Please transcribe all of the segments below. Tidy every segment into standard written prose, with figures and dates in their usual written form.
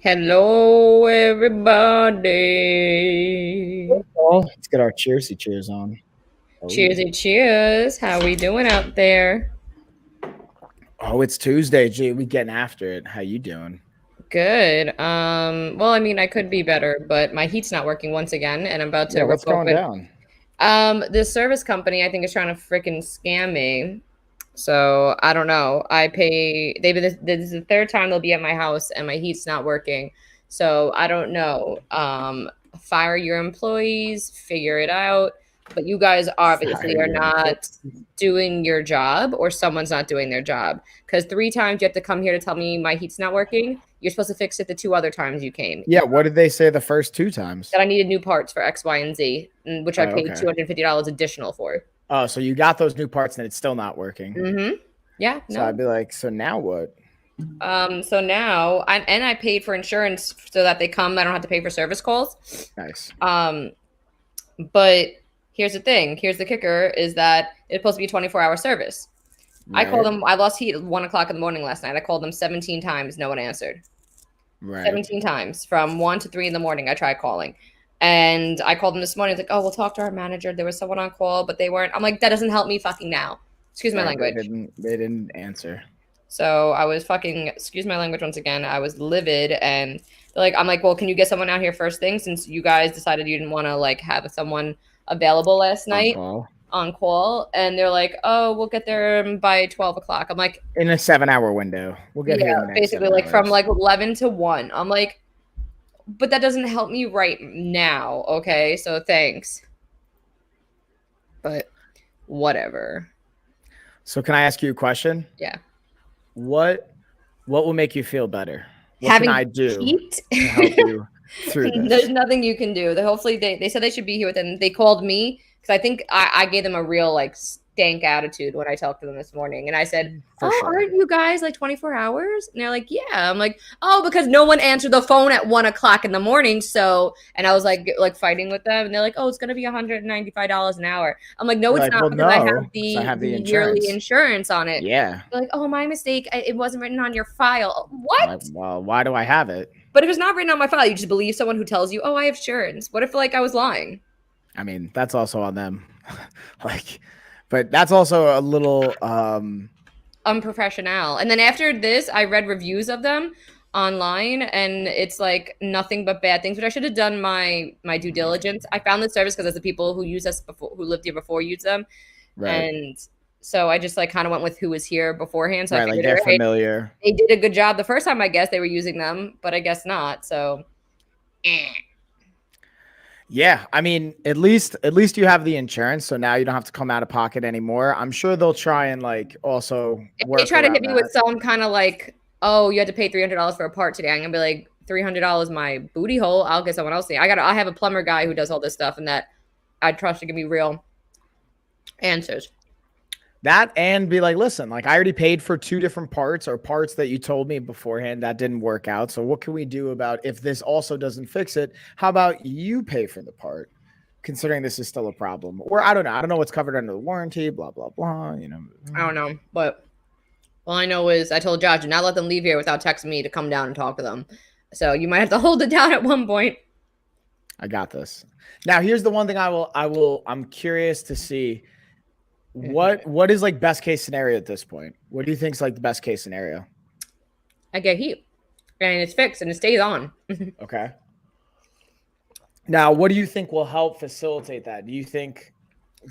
Hello, everybody. Oh, let's get our cheers on. Oh, Cheersy cheers. How we doing out there? oh, it's Tuesday, G. We getting after it. How you doing? Good. Well, I mean, I could be better, but my heat's not working once again, and I'm about to Yeah, rip what's going open. down? This service company I think is trying to freaking scam me. So I don't know. I pay. This is the third time they'll be at my house, and my heat's not working. So I don't know. Fire your employees, figure it out. But you guys Fire obviously are your not employees. doing your job, or someone's not doing their job. Because 3 times you have to come here to tell me my heat's not working. You're supposed to fix it the 2 other times you came. Yeah, what did they say the first two times? That I needed new parts for X, Y, and Z, which I Oh, paid okay. $250 additional for. Oh, so you got those new parts and it's still not working. Yeah, So I'd no. be like, so now what? So now I paid for insurance so that they come. I don't have to pay for service calls. Nice. Um, but here's the thing. Here's the kicker: is that it's supposed to be a 24-hour service. I called Right. them. I lost heat at 1 o'clock in the morning last night. I called them 17 times. No one answered. Right. 17 times from 1 to 3 in the morning. I tried calling, and I called them this morning. It's like, oh, we'll talk to our manager. There was someone on call, but they weren't. I'm like, that doesn't help me fucking now. Excuse my Right. They language. didn't they didn't answer. So I was fucking, excuse my language once again, I was livid and I'm like, well, can you get someone out here first thing since you guys decided you didn't want to like have someone available last On night call. on call? And they're like, oh, we'll get there by 12 o'clock. I'm like, In a 7-hour window. We'll get here yeah, in the next basically seven like from hours. like 11 to 1. I'm like, but that doesn't help me right now. Okay. So thanks. But whatever. So can I ask you a question? Yeah. What what will make you feel better? What can Having I do heat. to help you through There's this? nothing you can do. Hopefully they said they should be here within. They called me because I think I gave them a real like stank attitude when I talked to them this morning, and I said, For "Oh, sure. aren't you guys like 24 hours?" And they're like, "Yeah." I'm like, "Oh, because no one answered the phone at 1 o'clock in the morning." So, and I was like fighting with them, and they're like, "Oh, it's gonna be $195 an hour." I'm like, "No, You're it's like, not well, because I have no, because I the have the yearly insurance. insurance on it." Yeah. They're like, "Oh, my mistake. It wasn't written on your file." Like, What? well, why do I have it? But if it's not written on my file, you just believe someone who tells you, "Oh, I have insurance." What if like I was lying? I mean, that's also on them. Like, but that's also a little Unprofessional. And then after this, I read reviews of them online, and it's like nothing but bad things. But I should have done my due diligence. I found the service because the people who use us before, who lived here before, use them, right. and so I just like kind of went with who was here beforehand. So I Right. Like figured, they're all right, familiar. they did a good job the first time. I guess they were using them, but I guess not. So. Eh. Yeah, I mean, at least you have the insurance, so now you don't have to come out of pocket anymore. I'm sure they'll try and like also If they work try to hit around me with that. some kind of like, oh, you had to pay $300 for a part today, I'm gonna be like, $300 my booty hole. I'll get someone else. I have a plumber guy who does all this stuff, and that I trust to give me real answers. That and be like, listen, like I already paid for two different parts or parts that you told me beforehand that didn't work out. So what can we do about if this also doesn't fix it? How about you pay for the part, considering this is still a problem? Or I don't know. I don't know what's covered under the warranty, blah, blah, blah. You know. I don't know, but all I know is I told Josh, do not let them leave here without texting me to come down and talk to them. So you might have to hold it down at one point. I got this. Now here's the one thing I'm curious to see what is like best case scenario at this point? What do you think is like the best case scenario? I get heat, and it's fixed, and it stays on. Okay. Now, what do you think will help facilitate that? Do you think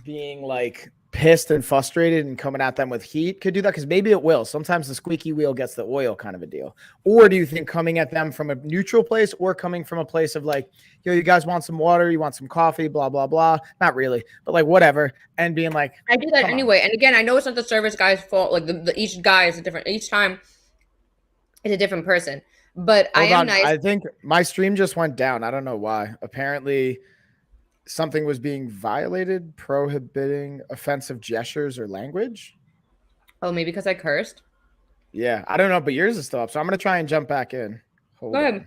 being like pissed and frustrated and coming at them with heat could do that? Because maybe it will. Sometimes the squeaky wheel gets the oil kind of a deal. Or do you think coming at them from a neutral place or coming from a place of like, yo, you guys want some water? You want some coffee? Blah, blah, blah. Not really, but like whatever. And being like, I do that come on. anyway. And again, I know it's not the service guy's fault. Like each guy is a different. Each time is a different person. But I Hold am on. nice. I think my stream just went down. I don't know why. Apparently, something was being violated, prohibiting offensive gestures or language. Oh, maybe because I cursed. Yeah, I don't know, but yours is still up. So I'm gonna try and jump back in. Go Hold ahead. on.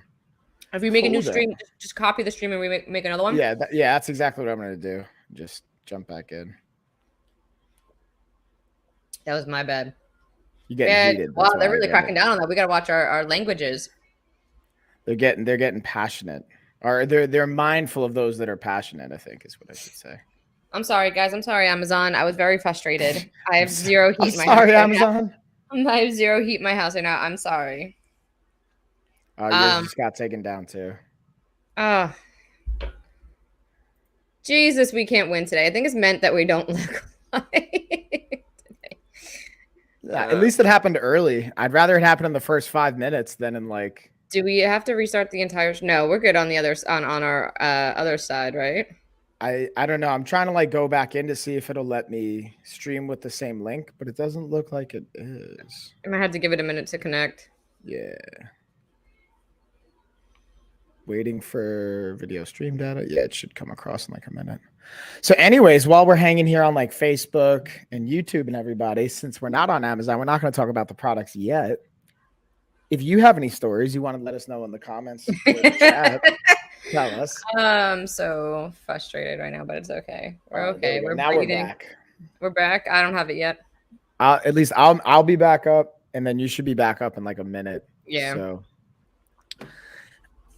If you make a new Hold stream, on. just copy the stream and we make another one. Yeah, yeah, that's exactly what I'm gonna do. Just jump back in. That was my bad. You're getting And heated. wow, That's they're why I really get it. cracking down on that. We got to watch our languages. They're getting passionate, or they're mindful of those that are passionate, I think is what I should say. I'm sorry, guys. I'm sorry, Amazon. I was very frustrated. I have zero heat in my sorry, house. Amazon. I have zero heat in my house right now. I'm sorry. Oh, yours just got taken down too. Jesus, we can't win today. I think it's meant that we don't look like today. At least it happened early. I'd rather it happen in the first 5 minutes than in like. Do we have to restart the entire? No, we're good on the other on our other side, right? I don't know. I'm trying to like go back in to see if it'll let me stream with the same link, but it doesn't look like it is. I might have to give it a minute to connect. Yeah. Waiting for video stream data. Yeah, it should come across in like a minute. So anyways, while we're hanging here on like Facebook and YouTube and everybody, since we're not on Amazon, we're not going to talk about the products yet. If you have any stories you want to let us know in the comments or the chat, tell us. I'm so frustrated right now, but it's okay. We're okay. We're now breathing. We're back. We're back. I don't have it yet. At least I'll be back up, and then you should be back up in like a minute. Yeah. So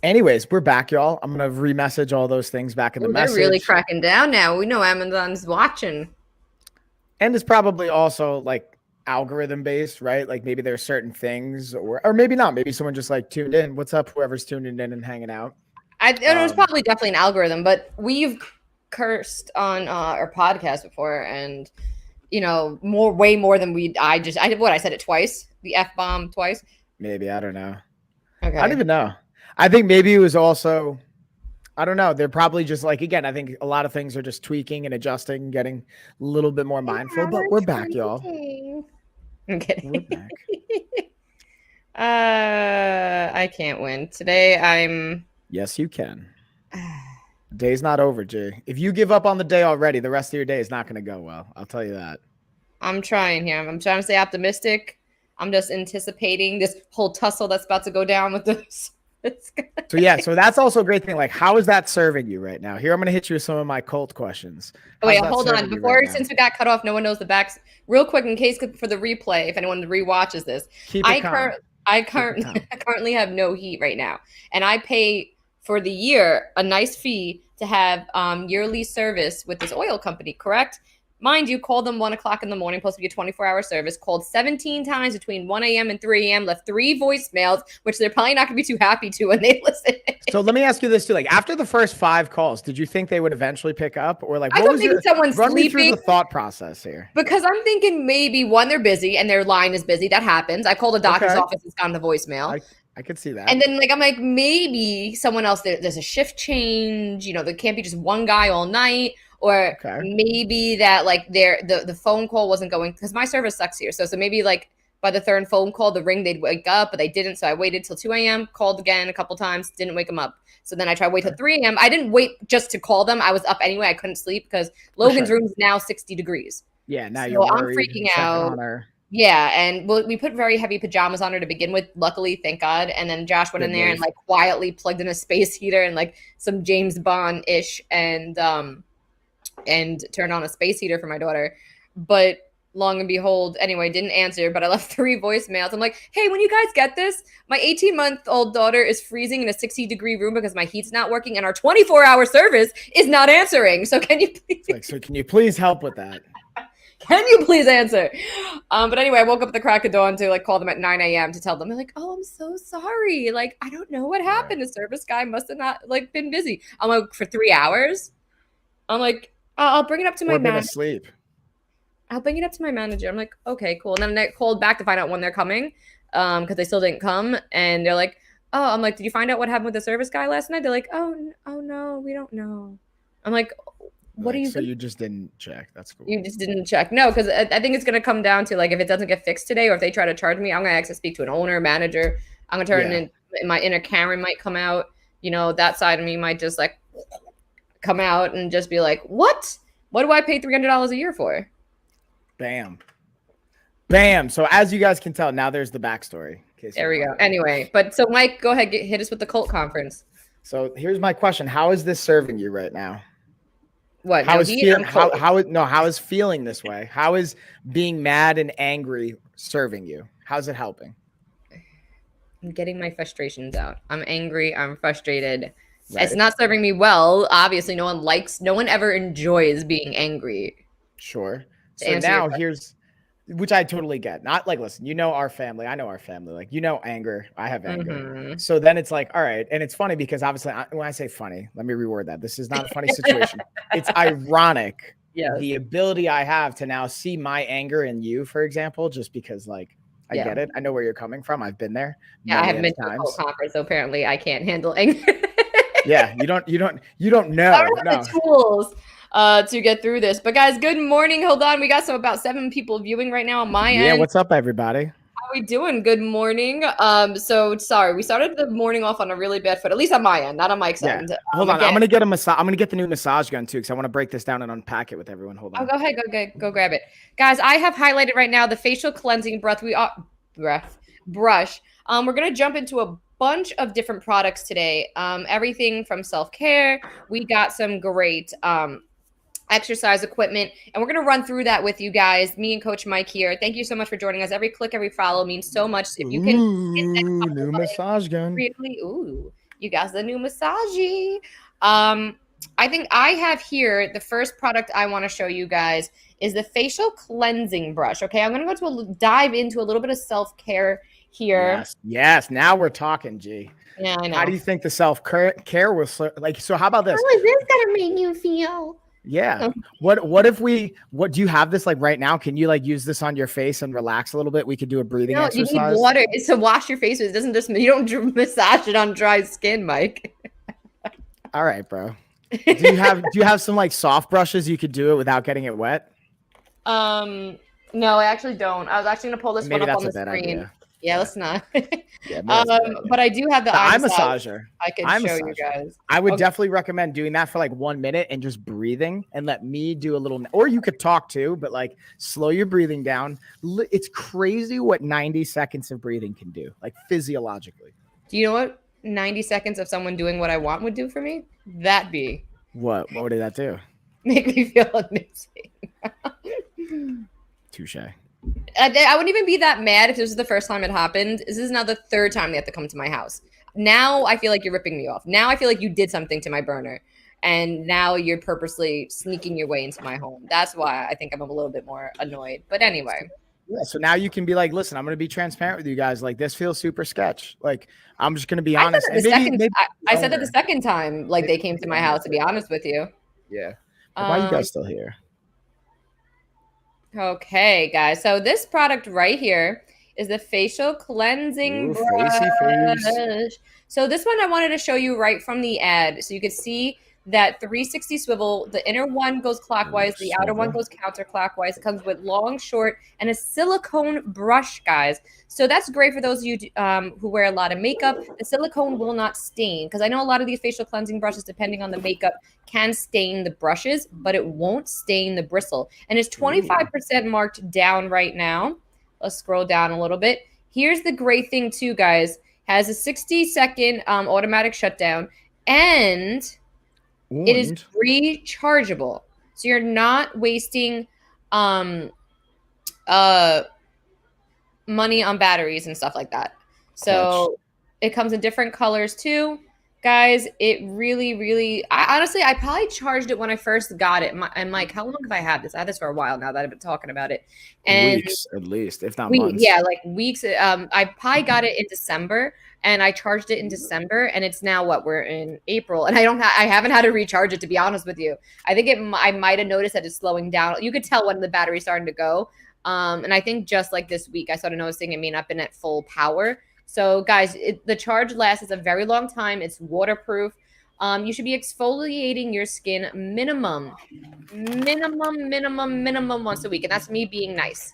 anyways, we're back, y'all. I'm gonna remessage all those things back in the message. They're really cracking down now. We know Amazon's watching. And it's probably also like algorithm based, right? Like maybe there's certain things, or maybe not. Maybe someone just like tuned in. What's up, whoever's tuning in and hanging out? It was probably definitely an algorithm, but we've cursed on our podcast before, and you know, way more than I said it twice. The F-bomb twice. Maybe, I don't know. Okay. I don't even know. I think maybe it was also, I don't know. They're probably just like, again, I think a lot of things are just tweaking and adjusting, getting a little bit more mindful, but we're back, y'all. I'm kidding. We're back. I can't win. Today Yes, you can. The day's not over, Jay. If you give up on the day already, the rest of your day is not going to go well. I'll tell you that. I'm trying here. I'm trying to stay optimistic. I'm just anticipating this whole tussle that's about to go down with this guy. So yeah, so that's also a great thing. Like, how is that serving you right now? Here, I'm going to hit you with some of my cult questions. Wait, hold on. Before, since we got cut off, no one knows the backs. Real quick, in case for the replay, if anyone rewatches this, I currently have no heat right now, and I pay for the year a nice fee to have yearly service with this oil company. Correct? Mind you, called them 1 o'clock in the morning, supposed to be a 24-hour service, called 17 times between 1 a.m. and 3 a.m., left 3 voicemails, which they're probably not going to be too happy to when they listen. So let me ask you this too. Like, after the first 5 calls, did you think they would eventually pick up? Or like, I don't think someone's run sleeping. Me through the thought process here. Because I'm thinking maybe, one, they're busy and their line is busy. That happens. I called a doctor's office, it's gone to voicemail. I could see that. And then I'm like, maybe someone else, there's a shift change. You know, there can't be just one guy all night. Or maybe that like the phone call wasn't going, because my service sucks here. So maybe like by the third phone call, the ring, they'd wake up, but they didn't. So I waited till 2 a.m., called again a couple times, didn't wake them up. So then I tried to wait till 3 a.m. I didn't wait just to call them. I was up anyway. I couldn't sleep because Logan's room is now 60 degrees. Yeah, now so I'm freaking out. Yeah, and we put very heavy pajamas on her to begin with. Luckily, thank God. And then Josh went in there and like quietly plugged in a space heater and like some James Bond-ish and turned on a space heater for my daughter. But long and behold, anyway, didn't answer, but I left 3 voicemails. I'm like, hey, when you guys get this, my 18-month-old daughter is freezing in a 60-degree room because my heat's not working and our 24-hour service is not answering. So can you please? So can you please help with that? Can you please answer? But anyway, I woke up at the crack of dawn to like call them at 9 a.m. to tell them, they're like, oh, I'm so sorry. Like, I don't know what happened. The service guy must have not like been busy. I'm like, for 3 hours? I'm like, I'll bring it up to my manager. Asleep. I'll bring it up to my manager. I'm like, okay, cool. And then I called back to find out when they're coming because they still didn't come. And they're like, oh, I'm like, did you find out what happened with the service guy last night? They're like, oh no, we don't know. I'm like, what do you? So you just didn't check? That's cool. You just didn't check? No, because I think it's gonna come down to like if it doesn't get fixed today, or if they try to charge me, I'm gonna actually speak to an owner, manager. I'm gonna turn in my inner Karen might come out. You know, that side of me might just like come out and just be like, what? What do I pay $300 a year for? Bam. So as you guys can tell, now there's the backstory. There we go. Anyway, but so Mike, go ahead, hit us with the cult conference. So here's my question: how is this serving you right now? What? How is feeling this way? How is being mad and angry serving you? How's it helping? I'm getting my frustrations out. I'm angry. I'm frustrated. Right. It's not serving me well. Obviously, no one ever enjoys being angry. Sure. To So answer your now question. here's, which I totally get. Not like, listen, you know our family. I know our family. Like, you know anger. I have anger. Mm-hmm. So then it's like, all right. And it's funny because obviously, when I say funny, let me reword that. This is not a funny situation. It's ironic. Yes. The ability I have to now see my anger in you, for example, just because like I Yeah. get it. I know where you're coming from. I've been there Yeah, I many haven't been to a times. cold conference, so apparently I can't handle anger. Yeah, you don't know. I don't have No. the tools to get through this. But guys, good morning. Hold on. We got about 7 people viewing right now on my Yeah, end. what's up, everybody? How we doing? Good morning. So sorry, we started the morning off on a really bad foot, at least on my end, not on Mike's Yeah. end. Hold on. Again, I'm gonna get a massage. I'm gonna get the new massage gun too, because I want to break this down and unpack it with everyone. Hold oh, on. go ahead, go grab it. Guys, I have highlighted right now the facial cleansing brush. We're gonna jump into a bunch of different products today. Everything from self-care. We got some great exercise equipment, and we're going to run through that with you guys, me and Coach Mike here. Thank you so much for joining us. Every click, every follow means so much. If you can hit that new massage gun. really, you guys, the new massage. I think I have here the first product I want to show you guys is the facial cleansing brush. Okay, I'm going to go to dive into a little bit of self-care here. Yes. Now we're talking, G. Yeah, I know. How do you think the self-care was like? So how about this? How is this going to make you feel? Yeah. What do you have this like right now? Can you like use this on your face and relax a little bit? We could do a breathing exercise. You need water. It's to wash your face with. It doesn't just, you don't massage it on dry skin, Mike. All right, bro. Do you have some like soft brushes you could do it without getting it wet? No, I actually don't. I was actually gonna pull this one up on the screen. Idea. Yeah, let's not. Yeah, but I do have the eye massager. I can show you guys. I would definitely recommend doing that for like 1 minute and just breathing and let me do a little, or you could talk too, but like slow your breathing down. It's crazy what 90 seconds of breathing can do, like physiologically. Do you know what 90 seconds of someone doing what I want would do for me? What did that do? Make me feel amazing. Touche. I wouldn't even be that mad if this was the first time it happened. This is now the third time they have to come to my house. Now I feel like you're ripping me off. Now I feel like you did something to my burner, and now you're purposely sneaking your way into my home. That's why I think I'm a little bit more annoyed. But anyway. Yeah, so now you can be like, listen, I'm going to be transparent with you guys. Like, this feels super sketch. Like, I'm just going to be honest. I said that the second time, like, they came to my house, to be honest with you. Yeah. Why are you guys still here? Okay, guys. So this product right here is the facial cleansing brush. Face. So this one I wanted to show you right from the ad. So you could see that 360 swivel. The inner one goes clockwise. The outer one goes counterclockwise. It comes with long, short, and a silicone brush, guys. So that's great for those of you who wear a lot of makeup. The silicone will not stain, because I know a lot of these facial cleansing brushes, depending on the makeup, can stain the brushes, but it won't stain the bristle. And it's 25% marked down right now. Let's scroll down a little bit. Here's the great thing too, guys. Has a 60-second automatic shutdown, and it is rechargeable. So you're not wasting money on batteries and stuff like that. So it comes in different colors too. Guys, it really, honestly, I probably charged it when I first got it. I'm like, how long have I had this? I had this for a while now that I've been talking about it. And weeks, at least, if not months. Yeah, like weeks. I probably got it in December, and I charged it in December, and it's now what, we're in April, and I haven't had to recharge it, to be honest with you. I think I might have noticed that it's slowing down. You could tell when the battery's starting to go. And I think just like this week, I started noticing it may not have been at full power. So guys, the charge lasts a very long time. It's waterproof. You should be exfoliating your skin minimum once a week. And that's me being nice.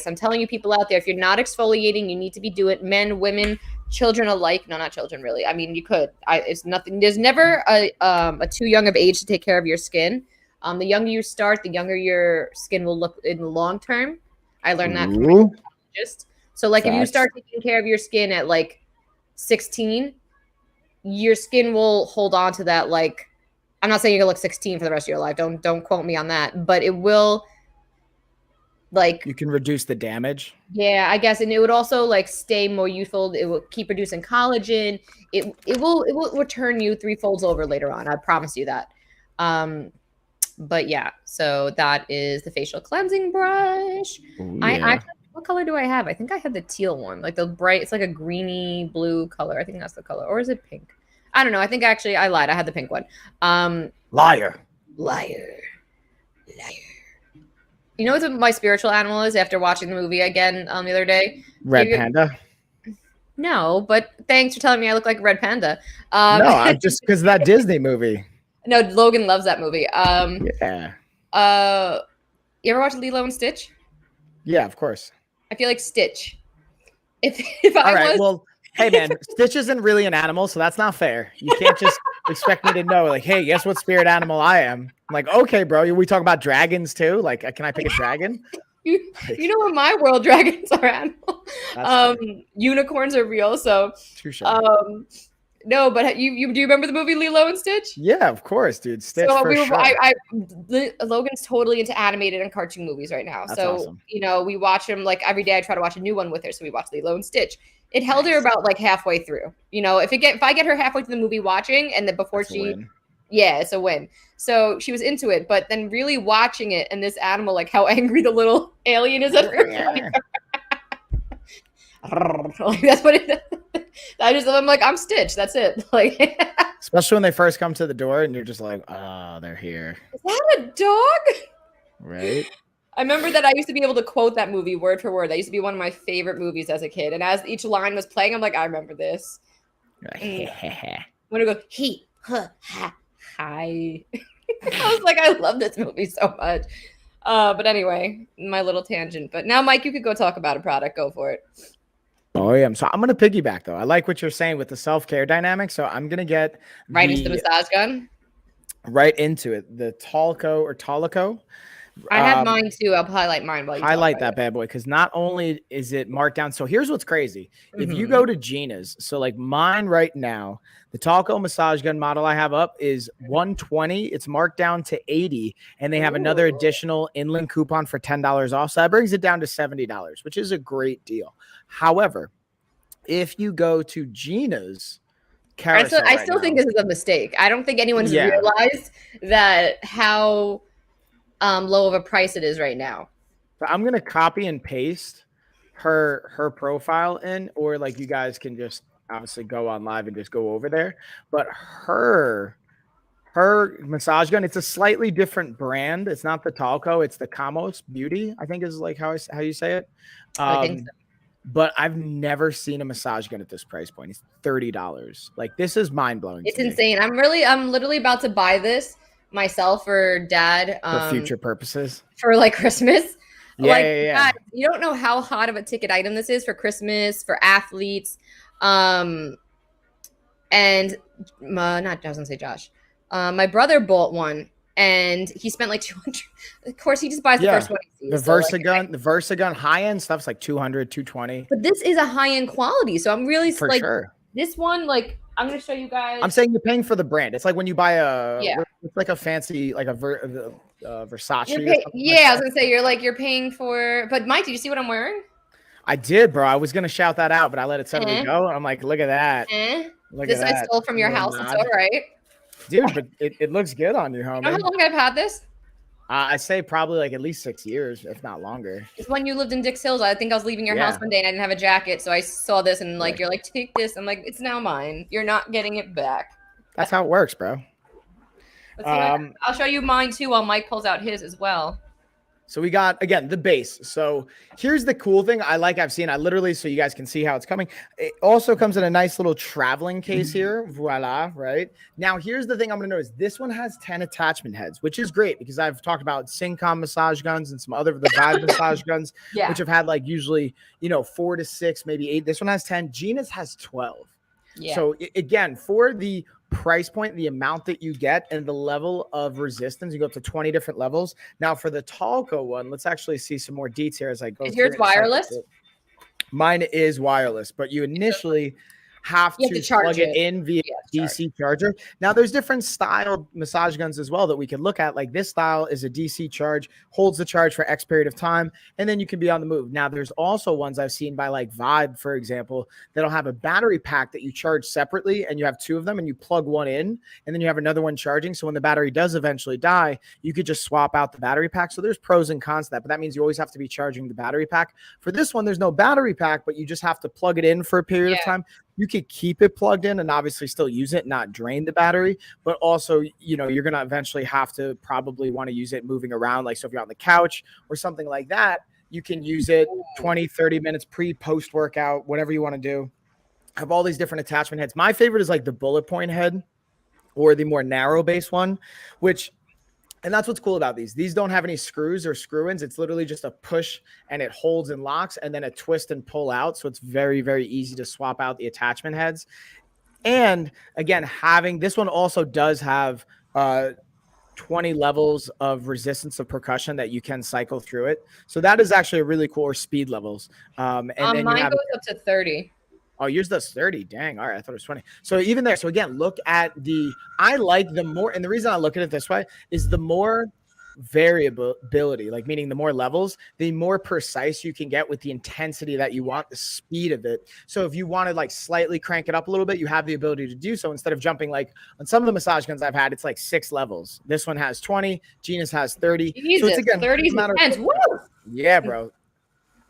I'm telling you, people out there, if you're not exfoliating, you need to be doing it. Men, women, children alike. No, not children, really. I mean, you could. It's nothing. There's never a too young of age to take care of your skin. The younger you start, the younger your skin will look in the long term. I learned that from my dermatologist. So like, if you start taking care of your skin at like 16, your skin will hold on to that. Like, I'm not saying you're gonna look 16 for the rest of your life. Don't quote me on that, but it will like You can reduce the damage. yeah, I guess, and it would also like stay more youthful. It will keep producing collagen. It will return you three folds over later on. I promise you that. But yeah, so that is the facial cleansing brush. Ooh, I yeah. actually, what color do I have? I think I have the teal one, like the bright. It's like a greeny blue color. I think that's the color, or is it pink? I don't know. I think actually I lied. I had the pink one. Liar. Liar. You know what my spiritual animal is after watching the movie again the other day? Red Panda. No, but thanks for telling me I look like a red panda. No, I'm just because of that Disney movie. No, Logan loves that movie. Yeah. You ever watch Lilo and Stitch? Yeah, of course. I feel like Stitch. If All I right. was, Well, hey man, Stitch isn't really an animal, so that's not fair. You can't just expect me to know, like, hey, guess what spirit animal I am? I'm like, okay, bro. We talk about dragons too. Like, can I pick a dragon? you know, in my world, dragons are animal. Unicorns are real. So, Touche. no, but you do you remember the movie Lilo and Stitch? Yeah, of course, dude. Stitch So for sure. Logan's totally into animated and cartoon movies right now. That's so awesome. you know, we watch them like every day. I try to watch a new one with her. So we watch Lilo and Stitch. It held her about like halfway through. You know, if I get her halfway through the movie watching, and then before That's a win. yeah, it's a win. So she was into it, but then really watching it and this animal, like how angry the little alien is at her. Like, that's what it. I'm like, I'm Stitch. That's it. Like, especially when they first come to the door and you're just like, oh, they're here. Is that a dog? Right. I remember that I used to be able to quote that movie word for word. That used to be one of my favorite movies as a kid. And as each line was playing, I'm like, I remember this. When it goes, he, huh, ha, hi. I was like, I love this movie so much. But anyway, my little tangent. But now, Mike, you could go talk about a product. Go for it. Oh, yeah. So I'm going to piggyback, though. I like what you're saying with the self-care dynamic. So I'm going to get right into the massage gun. Right into it. The Talico. I have mine too. I'll highlight mine while you highlight that bad boy, because not only is it marked down. So here's what's crazy. If you go to Gina's, so like mine right now, the Talco massage gun model I have up is 120. It's marked down to 80, and they have another additional inland coupon for $10 off. So that brings it down to $70, which is a great deal. However, if you go to Gina's, I still think this is a mistake. I don't think anyone's realized that how low of a price it is right now. But I'm gonna copy and paste her profile in, or like you guys can just obviously go on live and just go over there. But her massage gun, it's a slightly different brand. It's not the Talco, it's the Kamos Beauty, I think is like how you say it. I think so. But I've never seen a massage gun at this price point. It's $30. Like, this is mind blowing. It's insane. I'm literally about to buy this myself for Dad for future purposes, for like Christmas. Yeah. God, you don't know how hot of a ticket item this is for Christmas, for athletes. And not, I was gonna say Josh. My brother bought one. And he spent like 200. Of course, he just buys the first one he sees. The Versa gun, high end stuff's like 200, 220. But this is a high end quality, so I'm really for like sure. This one. Like, I'm gonna show you guys. I'm saying you're paying for the brand. It's like when you buy it's like a fancy like a Versace. I was gonna say you're paying for. But Mike, did you see what I'm wearing? I did, bro. I was gonna shout that out, but I let it suddenly go. I'm like, look at that. This I stole from your house. It's all right. Dude, but it looks good on you, homie. You know how long I've had this? I say probably like at least 6 years, if not longer. It's when you lived in Dix Hills. I think I was leaving your house one day and I didn't have a jacket, so I saw this and like you're like, take this. I'm like, it's now mine. You're not getting it back. That's how it works, bro. I'll show you mine too while Mike pulls out his as well. So we got, again, the base. So here's the cool thing I've seen. I literally, so you guys can see how it's coming. It also comes in a nice little traveling case here. Voila, right? Now, here's the thing I'm going to notice. This one has 10 attachment heads, which is great because I've talked about Syncom massage guns and some other of the Vibe massage guns, which have had like usually, 4 to 6, maybe 8. This one has 10. Gina's has 12. Yeah. So again, for the price point, the amount that you get, and the level of resistance, you go up to 20 different levels. Now for the Talco one, let's actually see some more details as I go. Is yours wireless? Mine is wireless, but you initially have You have to to charge plug it it. in via DC charger. Now there's different style massage guns as well that we could look at. Like this style is a DC charge, holds the charge for X period of time, and then you can be on the move. Now there's also ones I've seen by like Vibe, for example, that'll have a battery pack that you charge separately, and you have two of them, and you plug one in, and then you have another one charging. So when the battery does eventually die, you could just swap out the battery pack. So there's pros and cons to that, but that means you always have to be charging the battery pack. For this one, there's no battery pack, but you just have to plug it in for a period of time. You could keep it plugged in and obviously still use it, not drain the battery, but also, you know, you're going to eventually have to probably want to use it moving around. Like, so if you're on the couch or something like that, you can use it 20, 30 minutes post workout, whatever you want to do. Have all these different attachment heads. My favorite is like the bullet point head or the more narrow base one, and that's what's cool about these. These don't have any screws or screw-ins. It's literally just a push and it holds and locks and then a twist and pull out. So it's very, very easy to swap out the attachment heads. And again, having this one also does have 20 levels of resistance of percussion that you can cycle through it. So that is actually a really cool, or speed levels. And then mine goes up to 30. Oh, yours does 30. Dang. All right. I thought it was 20. So even there. So again, look at I like the more, and the reason I look at it this way is the more variability, like meaning the more levels, the more precise you can get with the intensity that you want, the speed of it. So if you want to like slightly crank it up a little bit, you have the ability to do so instead of jumping like on some of the massage guns I've had, it's like 6 levels. This one has 20, Gina's has 30. Jesus, so it's again 30 is intense. Woo! Yeah, bro.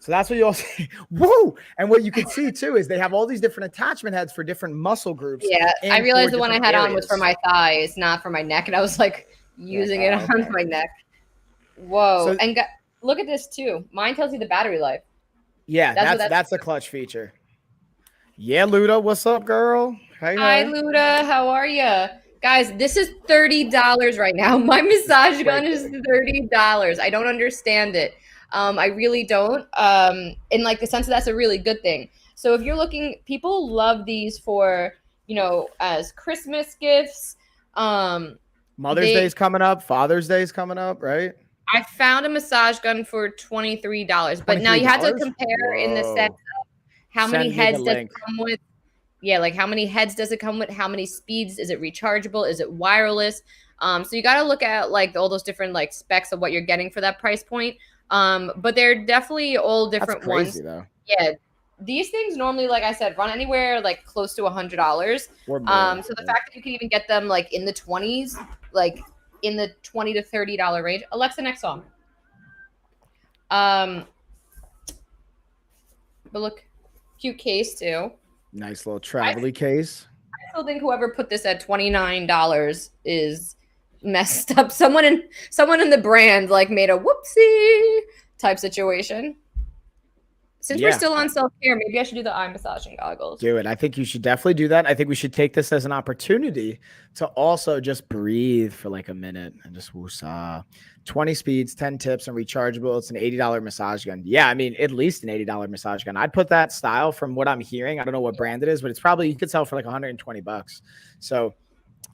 So that's what you all see. Woo! And what you can see too is they have all these different attachment heads for different muscle groups. Yeah, I realized the one I had on was for my thighs, not for my neck, and I was like using it on my neck. Whoa! So, and look at this too. Mine tells you the battery life. Yeah, that's a clutch feature. Yeah, Luda, what's up, girl? Hi, Luda. How are you? Guys, this is $30 right now. My massage gun is $30. I don't understand it. I really don't. In like the sense that that's a really good thing. So if you're looking, people love these for, you know, as Christmas gifts. Mother's Day is coming up. Father's Day is coming up, right? I found a massage gun for $23, but now you have to compare in the sense of how many heads does it come with. Yeah, like how many heads does it come with? How many speeds? Is it rechargeable? Is it wireless? So you got to look at like all those different like specs of what you're getting for that price point. But they're definitely all different ones. That's crazy, though. Yeah, these things normally, like I said, run anywhere like close to $100. So the fact that you can even get them like in the 20s, like in the $20 to $30 range. Alexa, next song. But look, cute case too. Nice little travel-y case. I still think whoever put this at $29 is messed up. Someone in the brand like made a whoopsie type situation. Since we're still on self-care, maybe I should do the eye massaging goggles. Do it. I think you should definitely do that. I think we should take this as an opportunity to also just breathe for like a minute and just woosah. 20 speeds, 10 tips, and rechargeable. It's an $80 massage gun. Yeah, I mean, at least an $80 massage gun. I'd put that style from what I'm hearing. I don't know what brand it is, but it's probably, you could sell for like $120. So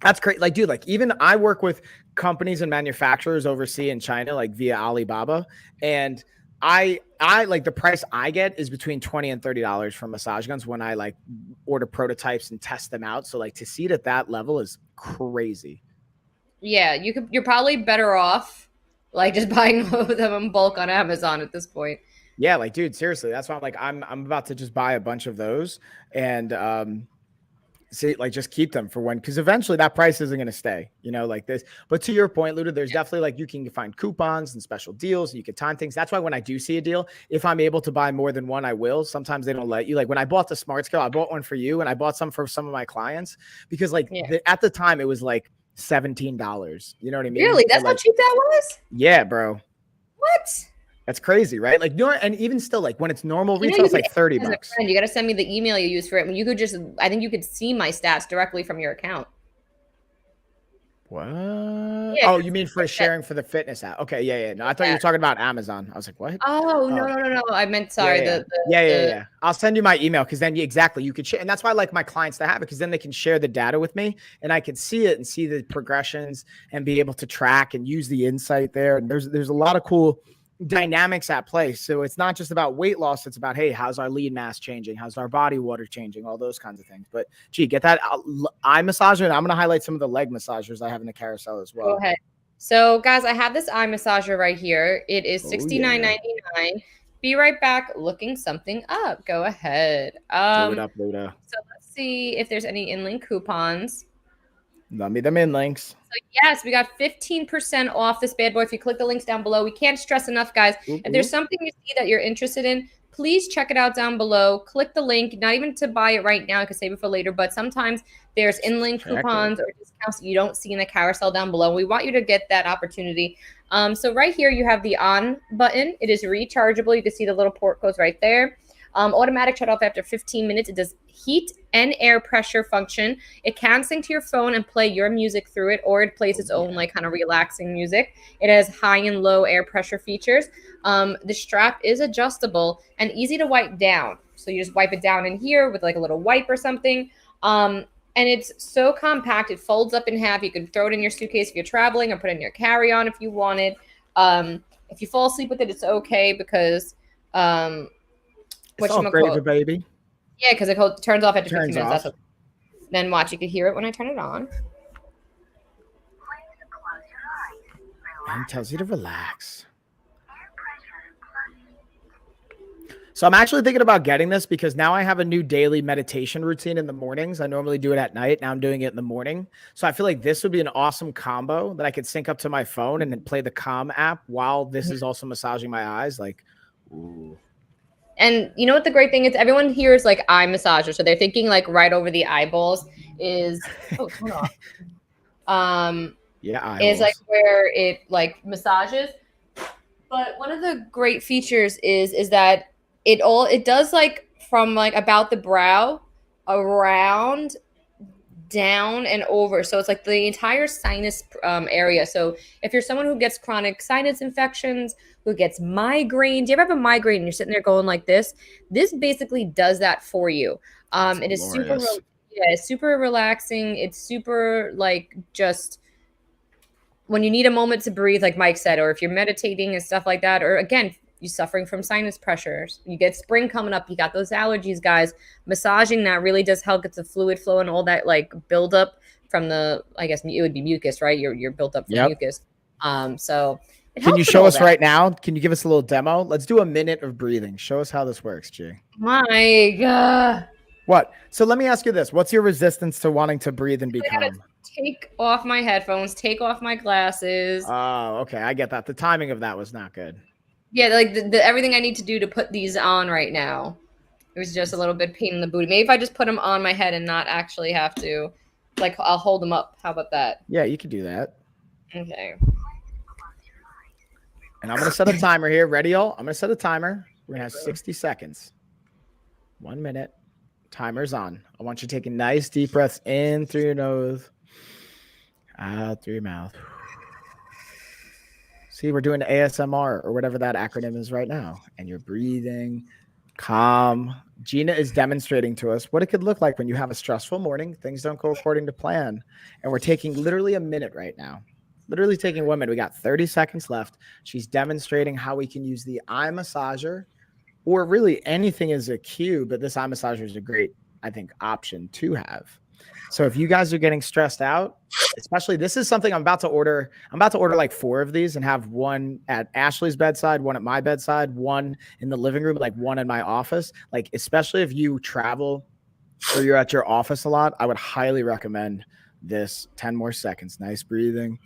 that's great. Like, dude, like even I work with companies and manufacturers overseas in China, like via Alibaba. And I like the price I get is between $20 and $30 for massage guns when I like order prototypes and test them out. So like to see it at that level is crazy. Yeah, you're probably better off like just buying them in bulk on Amazon at this point. Yeah, like dude, seriously, that's why I'm about to just buy a bunch of those and see, like just keep them for when, because eventually that price isn't going to stay, you know, like this. But to your point, Luda, there's definitely like you can find coupons and special deals and you can time things. That's why when I do see a deal, if I'm able to buy more than one, I will. Sometimes they don't let you. Like when I bought the Smart Scale, I bought one for you and I bought some for some of my clients because like at the time it was like $17. You know what I mean? Really? That's how cheap that was? Yeah, bro. What? That's crazy, right? Like, and even still, like when it's normal retail, it's like $30. You got to send me the email you use for it. When you could just, I think you could see my stats directly from your account. What? Yeah, oh, you mean for sharing for the fitness app? Okay, yeah. No, I thought you were talking about Amazon. I was like, what? Oh, no. I meant sorry. Yeah. I'll send you my email because then exactly you could share, and that's why I like my clients to have it because then they can share the data with me and I can see it and see the progressions and be able to track and use the insight there. And there's a lot of cool dynamics at play. So it's not just about weight loss. It's about, hey, how's our lean mass changing? How's our body water changing? All those kinds of things. But gee, get that eye massager. And I'm going to highlight some of the leg massagers I have in the carousel as well. Go ahead. So guys, I have this eye massager right here. It is $69.99. Be right back looking something up. Go ahead. Do it up, Luda. So let's see if there's any in-link coupons. Let me them in links. So yes, we got 15% off this bad boy. If you click the links down below, we can't stress enough, guys. If there's something you see that you're interested in, please check it out down below. Click the link, not even to buy it right now. You can save it for later, but sometimes there's in-link coupons or discounts that you don't see in the carousel down below. We want you to get that opportunity. So right here, you have the on button. It is rechargeable. You can see the little port goes right there. Automatic shut off after 15 minutes. It does heat and air pressure function. It can sync to your phone and play your music through it, or it plays its own like kind of relaxing music. It has high and low air pressure features. The strap is adjustable and easy to wipe down. So you just wipe it down in here with like a little wipe or something. And it's so compact. It folds up in half. You can throw it in your suitcase if you're traveling or put it in your carry-on if you wanted. If you fall asleep with it, it's okay because whatchamacallit, baby. Yeah, because it turns off after 15 minutes. That's then watch, you can hear it when I turn it on. And tells you to relax. So I'm actually thinking about getting this because now I have a new daily meditation routine in the mornings. I normally do it at night. Now I'm doing it in the morning. So I feel like this would be an awesome combo that I could sync up to my phone and then play the Calm app while this is also massaging my eyes. Like, ooh. And you know what the great thing is? Everyone hears like eye massager. So they're thinking like right over the eyeballs is, oh, turn off. Yeah, is like where it like massages. But one of the great features is that it does like from like about the brow around, down and over. So it's like the entire sinus area. So if you're someone who gets chronic sinus infections, who gets migraine, do you ever have a migraine and you're sitting there going like this basically does that for you. It is super relaxing. It's super like just when you need a moment to breathe, like Mike said, or if you're meditating and stuff like that, or again, you're suffering from sinus pressures, you get spring coming up, you got those allergies, guys, massaging that really does help get the fluid flow and all that like build up from the, I guess it would be mucus, right? You're built up from mucus. So can you show us right now? Can you give us a little demo? Let's do a minute of breathing. Show us how this works, G. My God. What? So let me ask you this. What's your resistance to wanting to breathe and be calm? Take off my headphones, take off my glasses. Oh, okay. I get that. The timing of that was not good. Yeah, like the everything I need to do to put these on right now. It was just a little bit pain in the booty. Maybe if I just put them on my head and not actually have to, like, I'll hold them up. How about that? Yeah, you could do that. Okay. And I'm going to set a timer here. Ready, y'all? I'm going to set a timer. We're going to have 60 seconds. 1 minute. Timer's on. I want you taking nice deep breaths in through your nose, out through your mouth. See, we're doing ASMR or whatever that acronym is right now. And you're breathing calm. Gina is demonstrating to us what it could look like when you have a stressful morning. Things don't go according to plan. And we're taking literally a minute right now. Literally taking 1 minute. We got 30 seconds left. She's demonstrating how we can use the eye massager, or really anything as a cue, but this eye massager is a great, I think, option to have. So if you guys are getting stressed out, especially this is something I'm about to order. I'm about to order like 4 of these and have one at Ashley's bedside, one at my bedside, one in the living room, like one in my office. Like, especially if you travel or you're at your office a lot, I would highly recommend this. 10 more seconds. Nice breathing.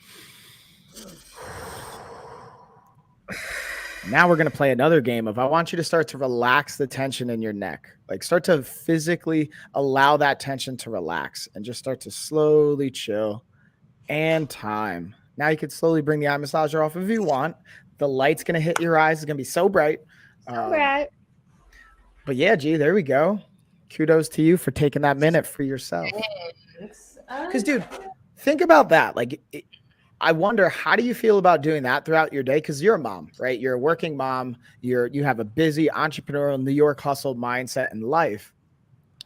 Now we're going to play another game of I want you to start to relax the tension in your neck. Like start to physically allow that tension to relax and just start to slowly chill. And time. Now you can slowly bring the eye massager off if you want. The light's going to hit your eyes. It's going to be so bright. Right. But yeah, G, there we go. Kudos to you for taking that minute for yourself. Because, dude, think about that. Like, I wonder, how do you feel about doing that throughout your day? Because you're a mom, right? You're a working mom. You have a busy entrepreneurial New York hustle mindset in life.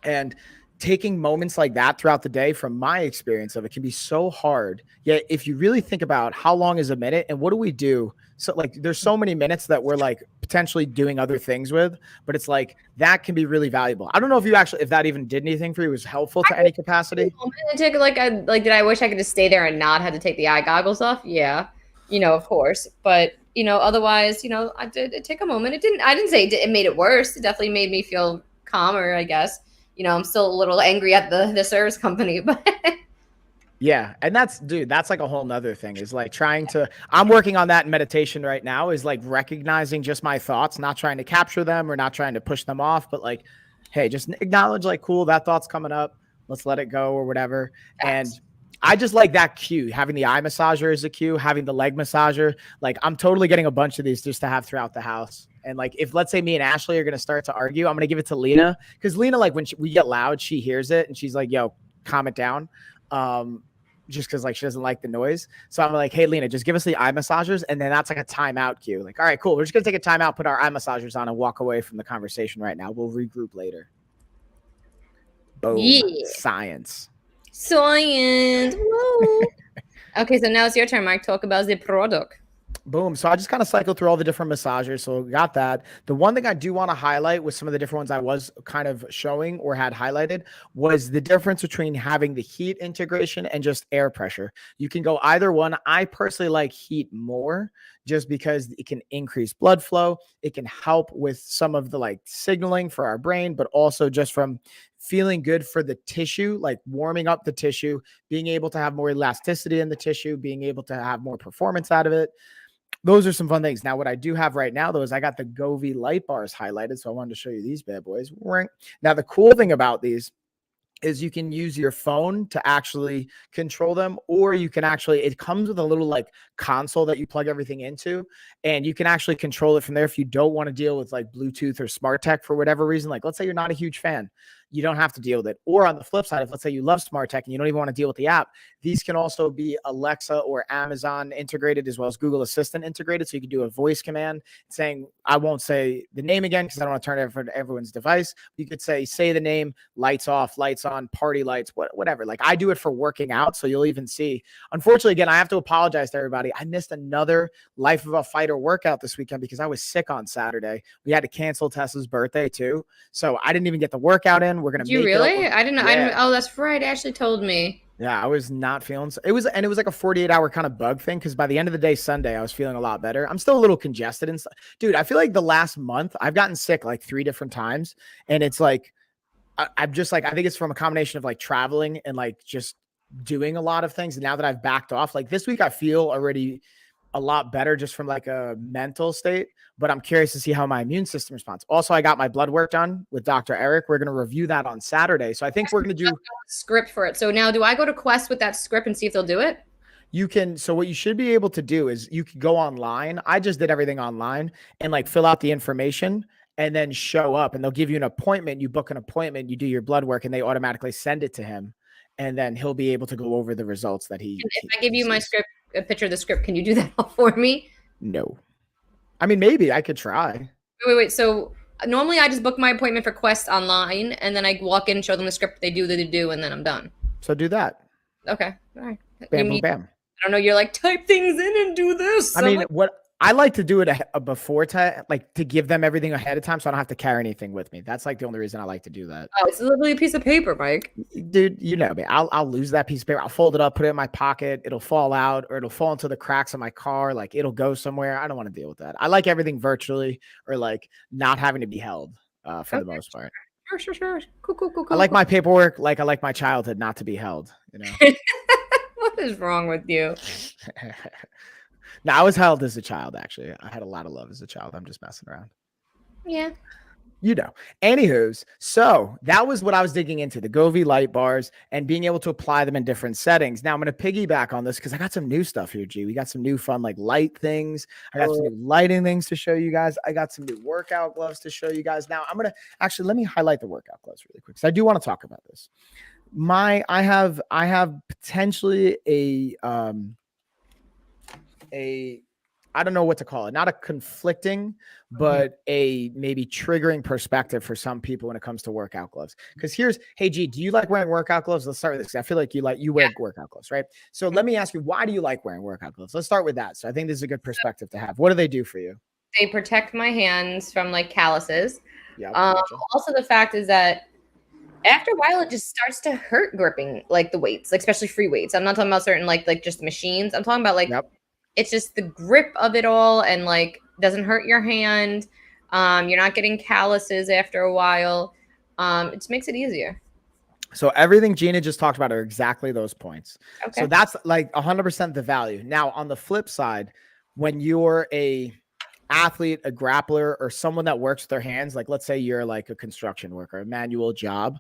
And taking moments like that throughout the day, from my experience of it, can be so hard. Yet if you really think about how long is a minute and what do we do so like there's so many minutes that we're like potentially doing other things with, but it's like that can be really valuable. I don't know if you actually, if that even did anything for you, was helpful to any capacity. Did I wish I could just stay there and not have to take the eye goggles off? Yeah, of course. But otherwise, I did take a moment. I didn't say it made it worse. It definitely made me feel calmer, I guess. I'm still a little angry at the service company, but yeah. And that's like a whole nother thing, is like I'm working on that in meditation right now, is like recognizing just my thoughts, not trying to capture them or not trying to push them off, but like, hey, just acknowledge like, cool, that thought's coming up. Let's let it go or whatever. And I just like that cue, having the eye massager as a cue, having the leg massager. Like I'm totally getting a bunch of these just to have throughout the house. And like, if let's say me and Ashley are going to start to argue, I'm going to give it to Lena, because Lena, like when we get loud, she hears it and she's like, yo, calm it down. Just because like she doesn't like the noise. So I'm like, hey, Lena, just give us the eye massagers. And then that's like a timeout cue. Like, all right, cool. We're just going to take a timeout, put our eye massagers on and walk away from the conversation right now. We'll regroup later. Boom. Yeah. Science. Whoa. Okay, so now it's your turn, Mike. Talk about the product. Boom. So I just kind of cycled through all the different massagers. So we got that. The one thing I do want to highlight with some of the different ones I was kind of showing or had highlighted was the difference between having the heat integration and just air pressure. You can go either one. I personally like heat more, just because it can increase blood flow. It can help with some of the like signaling for our brain, but also just from feeling good for the tissue, like warming up the tissue, being able to have more elasticity in the tissue, being able to have more performance out of it. Those are some fun things. Now, what I do have right now, though, is I got the Govee light bars highlighted. So I wanted to show you these bad boys. Now, the cool thing about these is you can use your phone to actually control them, or you can it comes with a little like console that you plug everything into, and you can actually control it from there if you don't want to deal with like Bluetooth or smart tech for whatever reason. Like, let's say you're not a huge fan. You don't have to deal with it. Or on the flip side, if let's say you love smart tech and you don't even want to deal with the app, these can also be Alexa or Amazon integrated, as well as Google Assistant integrated. So you can do a voice command saying, I won't say the name again because I don't want to turn it for everyone's device. You could say the name, lights off, lights on, party lights, whatever. Like I do it for working out. So you'll even see, unfortunately, again, I have to apologize to everybody. I missed another Life of a Fighter workout this weekend because I was sick on Saturday. We had to cancel Tessa's birthday too. So I didn't even get the workout in. We're gonna. Did you really? I didn't know. Yeah. Oh, that's right. Ashley told me. Yeah, I was not feeling. It was like a 48-hour kind of bug thing, because by the end of the day, Sunday, I was feeling a lot better. I'm still a little congested and stuff, dude. I feel like the last month I've gotten sick like 3 different times, and it's like I'm just like, I think it's from a combination of like traveling and like just doing a lot of things. And now that I've backed off, like this week, I feel already a lot better just from like a mental state, but I'm curious to see how my immune system responds. Also, I got my blood work done with Dr. Eric. We're going to review that on Saturday. So I think we're going to do script for it. So now do I go to Quest with that script and see if they'll do it? You can. So what you should be able to do is you can go online. I just did everything online and like fill out the information and then show up, and they'll give you an appointment. You book an appointment, you do your blood work, and they automatically send it to him. And then he'll be able to go over the results that he. And if I give you my script, a picture of the script, can you do that all for me? No. I mean, maybe I could try. Wait. So normally I just book my appointment for Quest online, and then I walk in and show them the script they do, and then I'm done. So do that. Okay. All right. Bam, boom, bam. I don't know. You're like, type things in and do this. I mean, what I like to do it before to give them everything ahead of time, so I don't have to carry anything with me. That's like the only reason I like to do that. Oh, it's literally a piece of paper, Mike. Dude, you know me. I'll lose that piece of paper. I'll fold it up, put it in my pocket. It'll fall out, or it'll fall into the cracks of my car. Like it'll go somewhere. I don't want to deal with that. I like everything virtually, or like not having to be held for the most part. Sure. Cool. I like my paperwork like I like my childhood not to be held, you know. What is wrong with you? No, I was held as a child, actually. I had a lot of love as a child. I'm just messing around. Yeah. You know. Anywho's, so that was what I was digging into, the Govee light bars and being able to apply them in different settings. Now I'm going to piggyback on this because I got some new stuff here, G. We got some new fun like light things. I got some new lighting things to show you guys. I got some new workout gloves to show you guys. Now I'm going to actually, let me highlight the workout gloves really quick because I do want to talk about this. I have potentially a I don't know what to call it, not a conflicting, but a maybe triggering perspective for some people when it comes to workout gloves. Because hey G, do you like wearing workout gloves? Let's start with this. I feel like you wear workout gloves, right? So let me ask you, why do you like wearing workout gloves? Let's start with that. So I think this is a good perspective to have. What do they do for you? They protect my hands from like calluses. Yeah. Gotcha. Also, the fact is that after a while, it just starts to hurt gripping like the weights, like especially free weights. I'm not talking about certain like just machines. I'm talking about like it's just the grip of it all, and like doesn't hurt your hand. You're not getting calluses after a while. It just makes it easier. So everything Gina just talked about are exactly those points. Okay. So that's like 100% the value. Now, on the flip side, when you're a athlete, a grappler, or someone that works with their hands, like let's say you're like a construction worker, a manual job,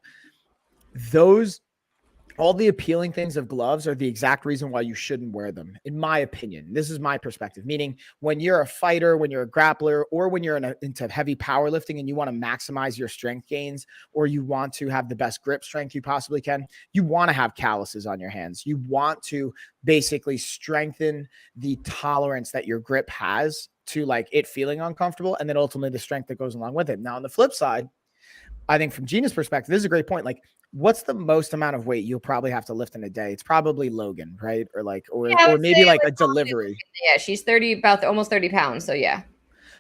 all the appealing things of gloves are the exact reason why you shouldn't wear them, in my opinion. This is my perspective, meaning when you're a fighter, when you're a grappler, or when you're into heavy powerlifting and you want to maximize your strength gains, or you want to have the best grip strength you possibly can, you want to have calluses on your hands. You want to basically strengthen the tolerance that your grip has to like it feeling uncomfortable, and then ultimately the strength that goes along with it. Now, on the flip side, I think from Gina's perspective, this is a great point. Like, what's the most amount of weight you'll probably have to lift in a day? It's probably Logan, right? Or like, or maybe like a delivery. Yeah, she's almost 30 pounds. So yeah.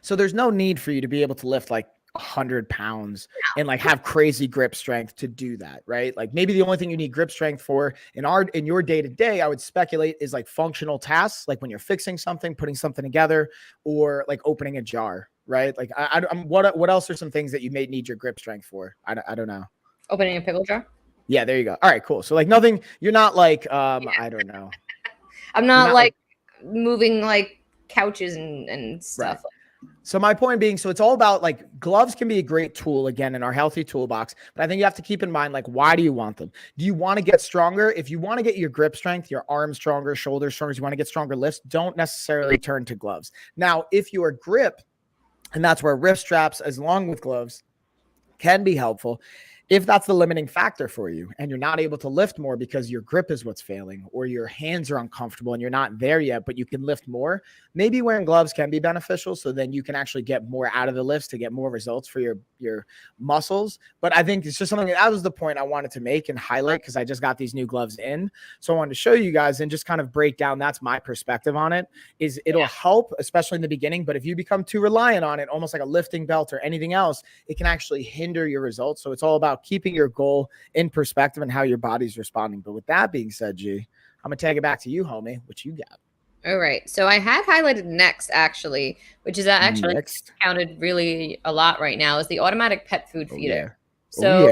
So there's no need for you to be able to lift like 100 pounds and like have crazy grip strength to do that, right? Like maybe the only thing you need grip strength for in your day to day, I would speculate, is like functional tasks, like when you're fixing something, putting something together, or like opening a jar, right? Like what else are some things that you may need your grip strength for? I don't know. Opening a pickle jar. Yeah, there you go. All right, cool. So like nothing. You're not like I don't know. I'm not like moving like couches and stuff. Right. So my point being, so it's all about like gloves can be a great tool again in our healthy toolbox, but I think you have to keep in mind, like, why do you want them? Do you want to get stronger? If you want to get your grip strength, your arms stronger, shoulders stronger, you want to get stronger lifts, don't necessarily turn to gloves. Now, if your grip, and that's where wrist straps, as long with gloves, can be helpful. If that's the limiting factor for you and you're not able to lift more because your grip is what's failing, or your hands are uncomfortable and you're not there yet, but you can lift more, maybe wearing gloves can be beneficial. So then you can actually get more out of the lifts to get more results for your muscles. But I think it's just something that was the point I wanted to make and highlight, because I just got these new gloves in. So I wanted to show you guys and just kind of break down. That's my perspective on it. Is it'll help, especially in the beginning, but if you become too reliant on it, almost like a lifting belt or anything else, it can actually hinder your results. So it's all about keeping your goal in perspective and how your body's responding. But with that being said, G, I'm gonna take it back to you, homie. What you got? All right. So I had highlighted next, actually, which is actually counted really a lot right now, is the automatic pet food feeder. So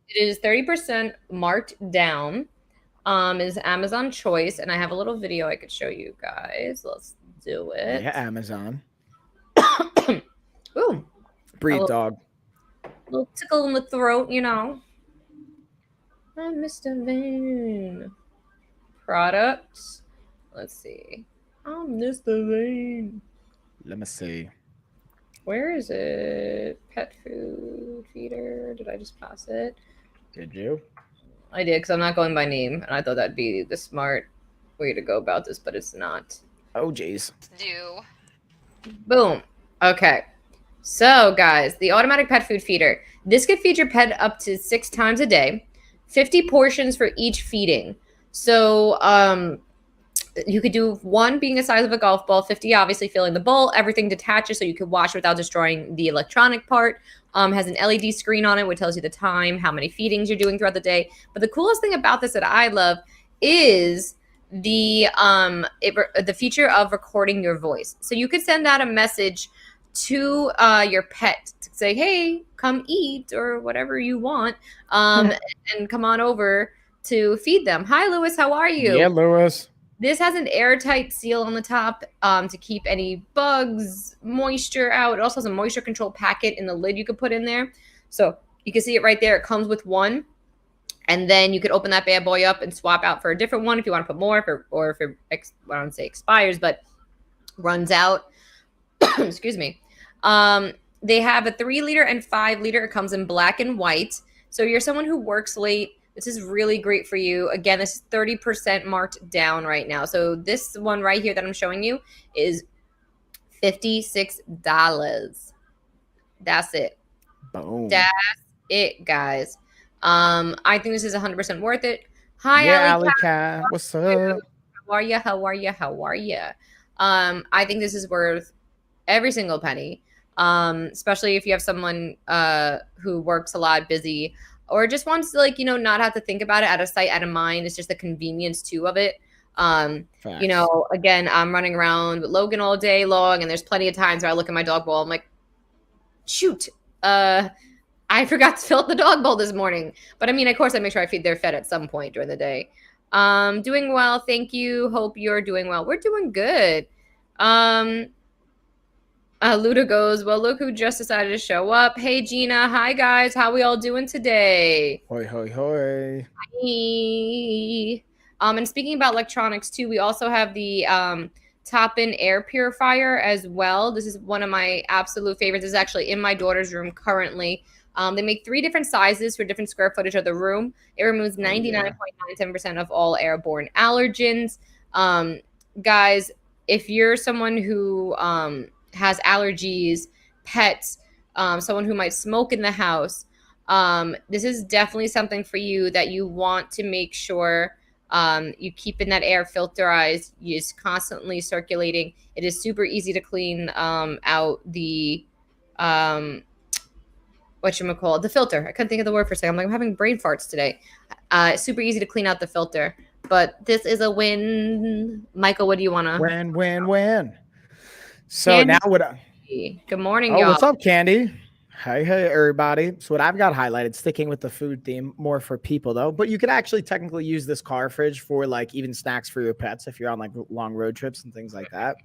it is 30% marked down. Is Amazon choice, and I have a little video I could show you guys. Let's do it. Yeah, Amazon. Ooh. Breathe, dog. Little tickle in the throat, you know. I'm Mr. Vane. Products. Let's see. I'm Mr. Vane. Let me see. Where is it? Pet food feeder. Did I just pass it? Did you? I did, because I'm not going by name, and I thought that'd be the smart way to go about this, but it's not. Oh, geez. Boom. Okay. So, guys, the automatic pet food feeder. This could feed your pet up to 6 times a day, 50 portions for each feeding. So, you could do 1 being the size of a golf ball, 50 obviously filling the bowl. Everything detaches so you could wash without destroying the electronic part. Has an LED screen on it which tells you the time, how many feedings you're doing throughout the day. But the coolest thing about this that I love is the feature of recording your voice. So you could send out a message to your pet to say, hey, come eat or whatever you want, and come on over to feed them. Hi, Lewis. How are you? Yeah, Lewis. This has an airtight seal on the top to keep any bugs, moisture out. It also has a moisture control packet in the lid you could put in there. So you can see it right there. It comes with 1. And then you could open that bad boy up and swap out for a different one if you want to put more, or if it, I don't say expires, but runs out. Excuse me. They have a 3-liter and 5-liter. It comes in black and white. So you're someone who works late. This is really great for you. Again, this is 30% marked down right now. So this one right here that I'm showing you is $56. That's it. Boom. That's it, guys. I think this is 100% worth it. Hi, Yeah, Allie Alley Cat. Cat. What's up? How are you? How are you? How are you? I think this is worth every single penny. Especially if you have someone who works a lot, busy, or just wants to, like, not have to think about it, out of sight, out of mind. It's just the convenience too of it. Facts. Again, I'm running around with Logan all day long, and there's plenty of times where I look at my dog bowl, I'm like, shoot, I forgot to fill up the dog bowl this morning. But I mean, of course, I make sure they're fed at some point during the day. Doing well, thank you. Hope you're doing well. We're doing good. Luda goes, well, look who just decided to show up. Hey, Gina. Hi, guys. How we all doing today? Hoi, hoi, hoi. Hi. And speaking about electronics, too, we also have the top-in air purifier as well. This is one of my absolute favorites. This is actually in my daughter's room currently. They make 3 different sizes for different square footage of the room. It removes 99.97% of all airborne allergens. Guys, if you're someone who has allergies, pets, someone who might smoke in the house, this is definitely something for you that you want to make sure you keep in that air filterized. It's constantly circulating. It is super easy to clean out the the filter. I couldn't think of the word for a second. I'm having brain farts today. Super easy to clean out the filter. But this is a win. Michael, what do you want to? Win. So Candy. Now what? Good morning, y'all. What's up, Candy? Hey, everybody. So what I've got highlighted, sticking with the food theme, more for people though, but you could actually technically use this car fridge for like even snacks for your pets if you're on like long road trips and things like that.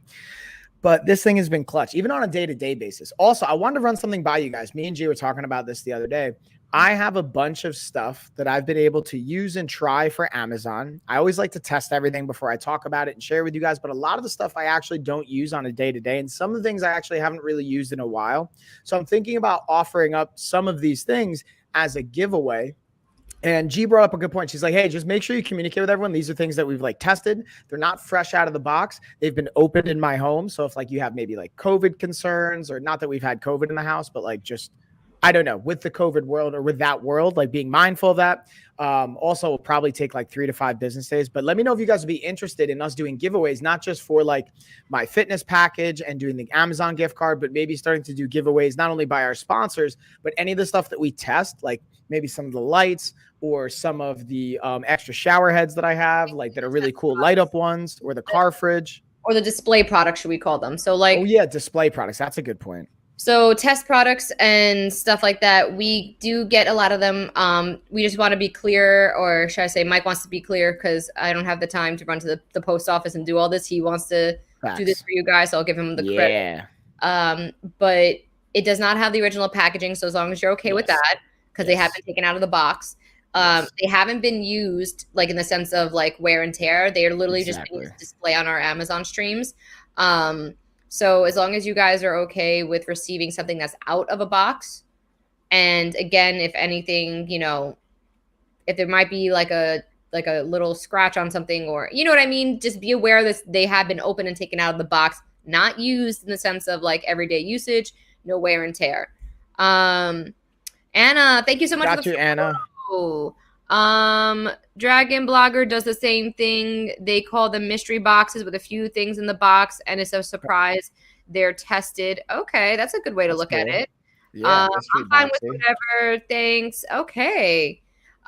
But this thing has been clutch, even on a day-to-day basis. Also, I wanted to run something by you guys. Me and G were talking about this the other day. I have a bunch of stuff that I've been able to use and try for Amazon. I always like to test everything before I talk about it and share with you guys, but a lot of the stuff I actually don't use on a day-to-day, and some of the things I actually haven't really used in a while. So I'm thinking about offering up some of these things as a giveaway. And G brought up a good point. She's like, hey, just make sure you communicate with everyone. These are things that we've like tested. They're not fresh out of the box. They've been opened in my home. So if like you have maybe like COVID concerns, or not that we've had COVID in the house, but like just, I don't know, with the COVID world or with that world, like being mindful of that. Also will probably take like 3 to 5 business days, but let me know if you guys would be interested in us doing giveaways, not just for like my fitness package and doing the Amazon gift card, but maybe starting to do giveaways, not only by our sponsors, but any of the stuff that we test, like maybe some of the lights or some of the extra shower heads that I have, like that are really cool light up ones, or the car fridge. Or the display products, should we call them? So like, oh yeah, display products. That's a good point. So test products and stuff like that, we do get a lot of them. We just want to be clear, or should I say Mike wants to be clear, because I don't have the time to run to the post office and do all this. He wants to do this for you guys, so I'll give him the credit. But it does not have the original packaging, so as long as you're okay with that, because they have been taken out of the box. They haven't been used like in the sense of like wear and tear. They are literally just being display on our Amazon streams. So as long as you guys are okay with receiving something that's out of a box, and again, if anything, if there might be like a little scratch on something, or you know what I mean, just be aware that they have been opened and taken out of the box, not used in the sense of like everyday usage, no wear and tear. Anna, thank you so much. Got you, Anna. Dragon Blogger does the same thing. They call them mystery boxes with a few things in the box, and it's a surprise. They're tested. Okay, that's a good way to look at it. Yeah, I'm fine with whatever. Thanks. Okay.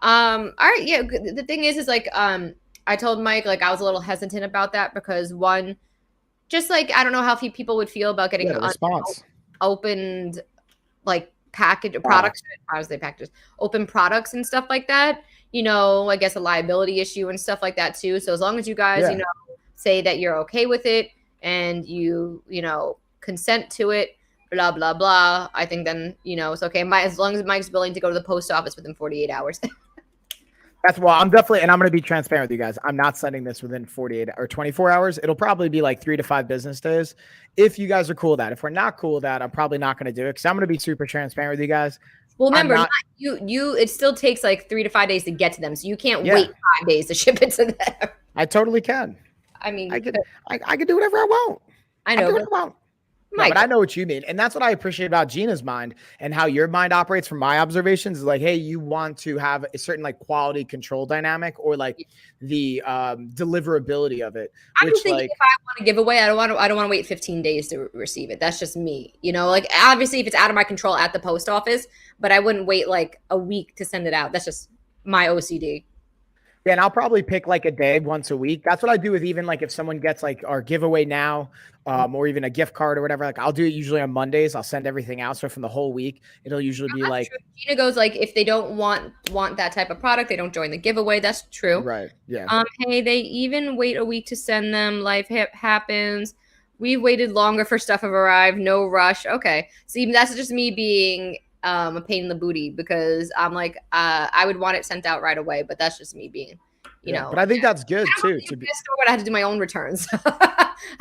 All right. Yeah. The thing is like, I told Mike, like, I was a little hesitant about that because one, just like, I don't know how few people would feel about getting opened, like, package products. How was they packages? Open products and stuff like that. I guess a liability issue and stuff like that too. So as long as you guys, say that you're okay with it and you consent to it, blah, blah, blah, I think then, it's okay. As long as Mike's willing to go to the post office within 48 hours. That's why I'm definitely, and I'm going to be transparent with you guys. I'm not sending this within 48 or 24 hours. It'll probably be like 3 to 5 business days. If you guys are cool with that. If we're not cool with that, I'm probably not going to do it, because I'm going to be super transparent with you guys. Well, remember, it still takes like 3 to 5 days to get to them. So you can't wait 5 days to ship it to them. I totally can. I mean, I could do whatever I want. I know. I do what I want. No, but I know what you mean. And that's what I appreciate about Gina's mind and how your mind operates from my observations is like, hey, you want to have a certain like quality control dynamic or like the deliverability of it. I'm Which just thinking like if I want to give away, I don't want to wait 15 days to receive it. That's just me. You know, like obviously if it's out of my control at the post office, but I wouldn't wait like a week to send it out. That's just my OCD. yeah, and I'll probably pick like a day once a week. That's what I do with even like if someone gets like our giveaway now, or even a gift card or whatever. Like I'll do it usually on Mondays. I'll send everything out. So from the whole week, it'll usually be like true. Gina goes like if they don't want that type of product, they don't join the giveaway. That's true. right. Yeah. Hey, they even wait a week to send them. Life happens. We've waited longer for stuff have arrived. No rush. Okay. See, that's just me being a pain in the booty because I'm like, I would want it sent out right away, but that's just me being, you know. But I think that's good too. To be store, I have to do my own returns.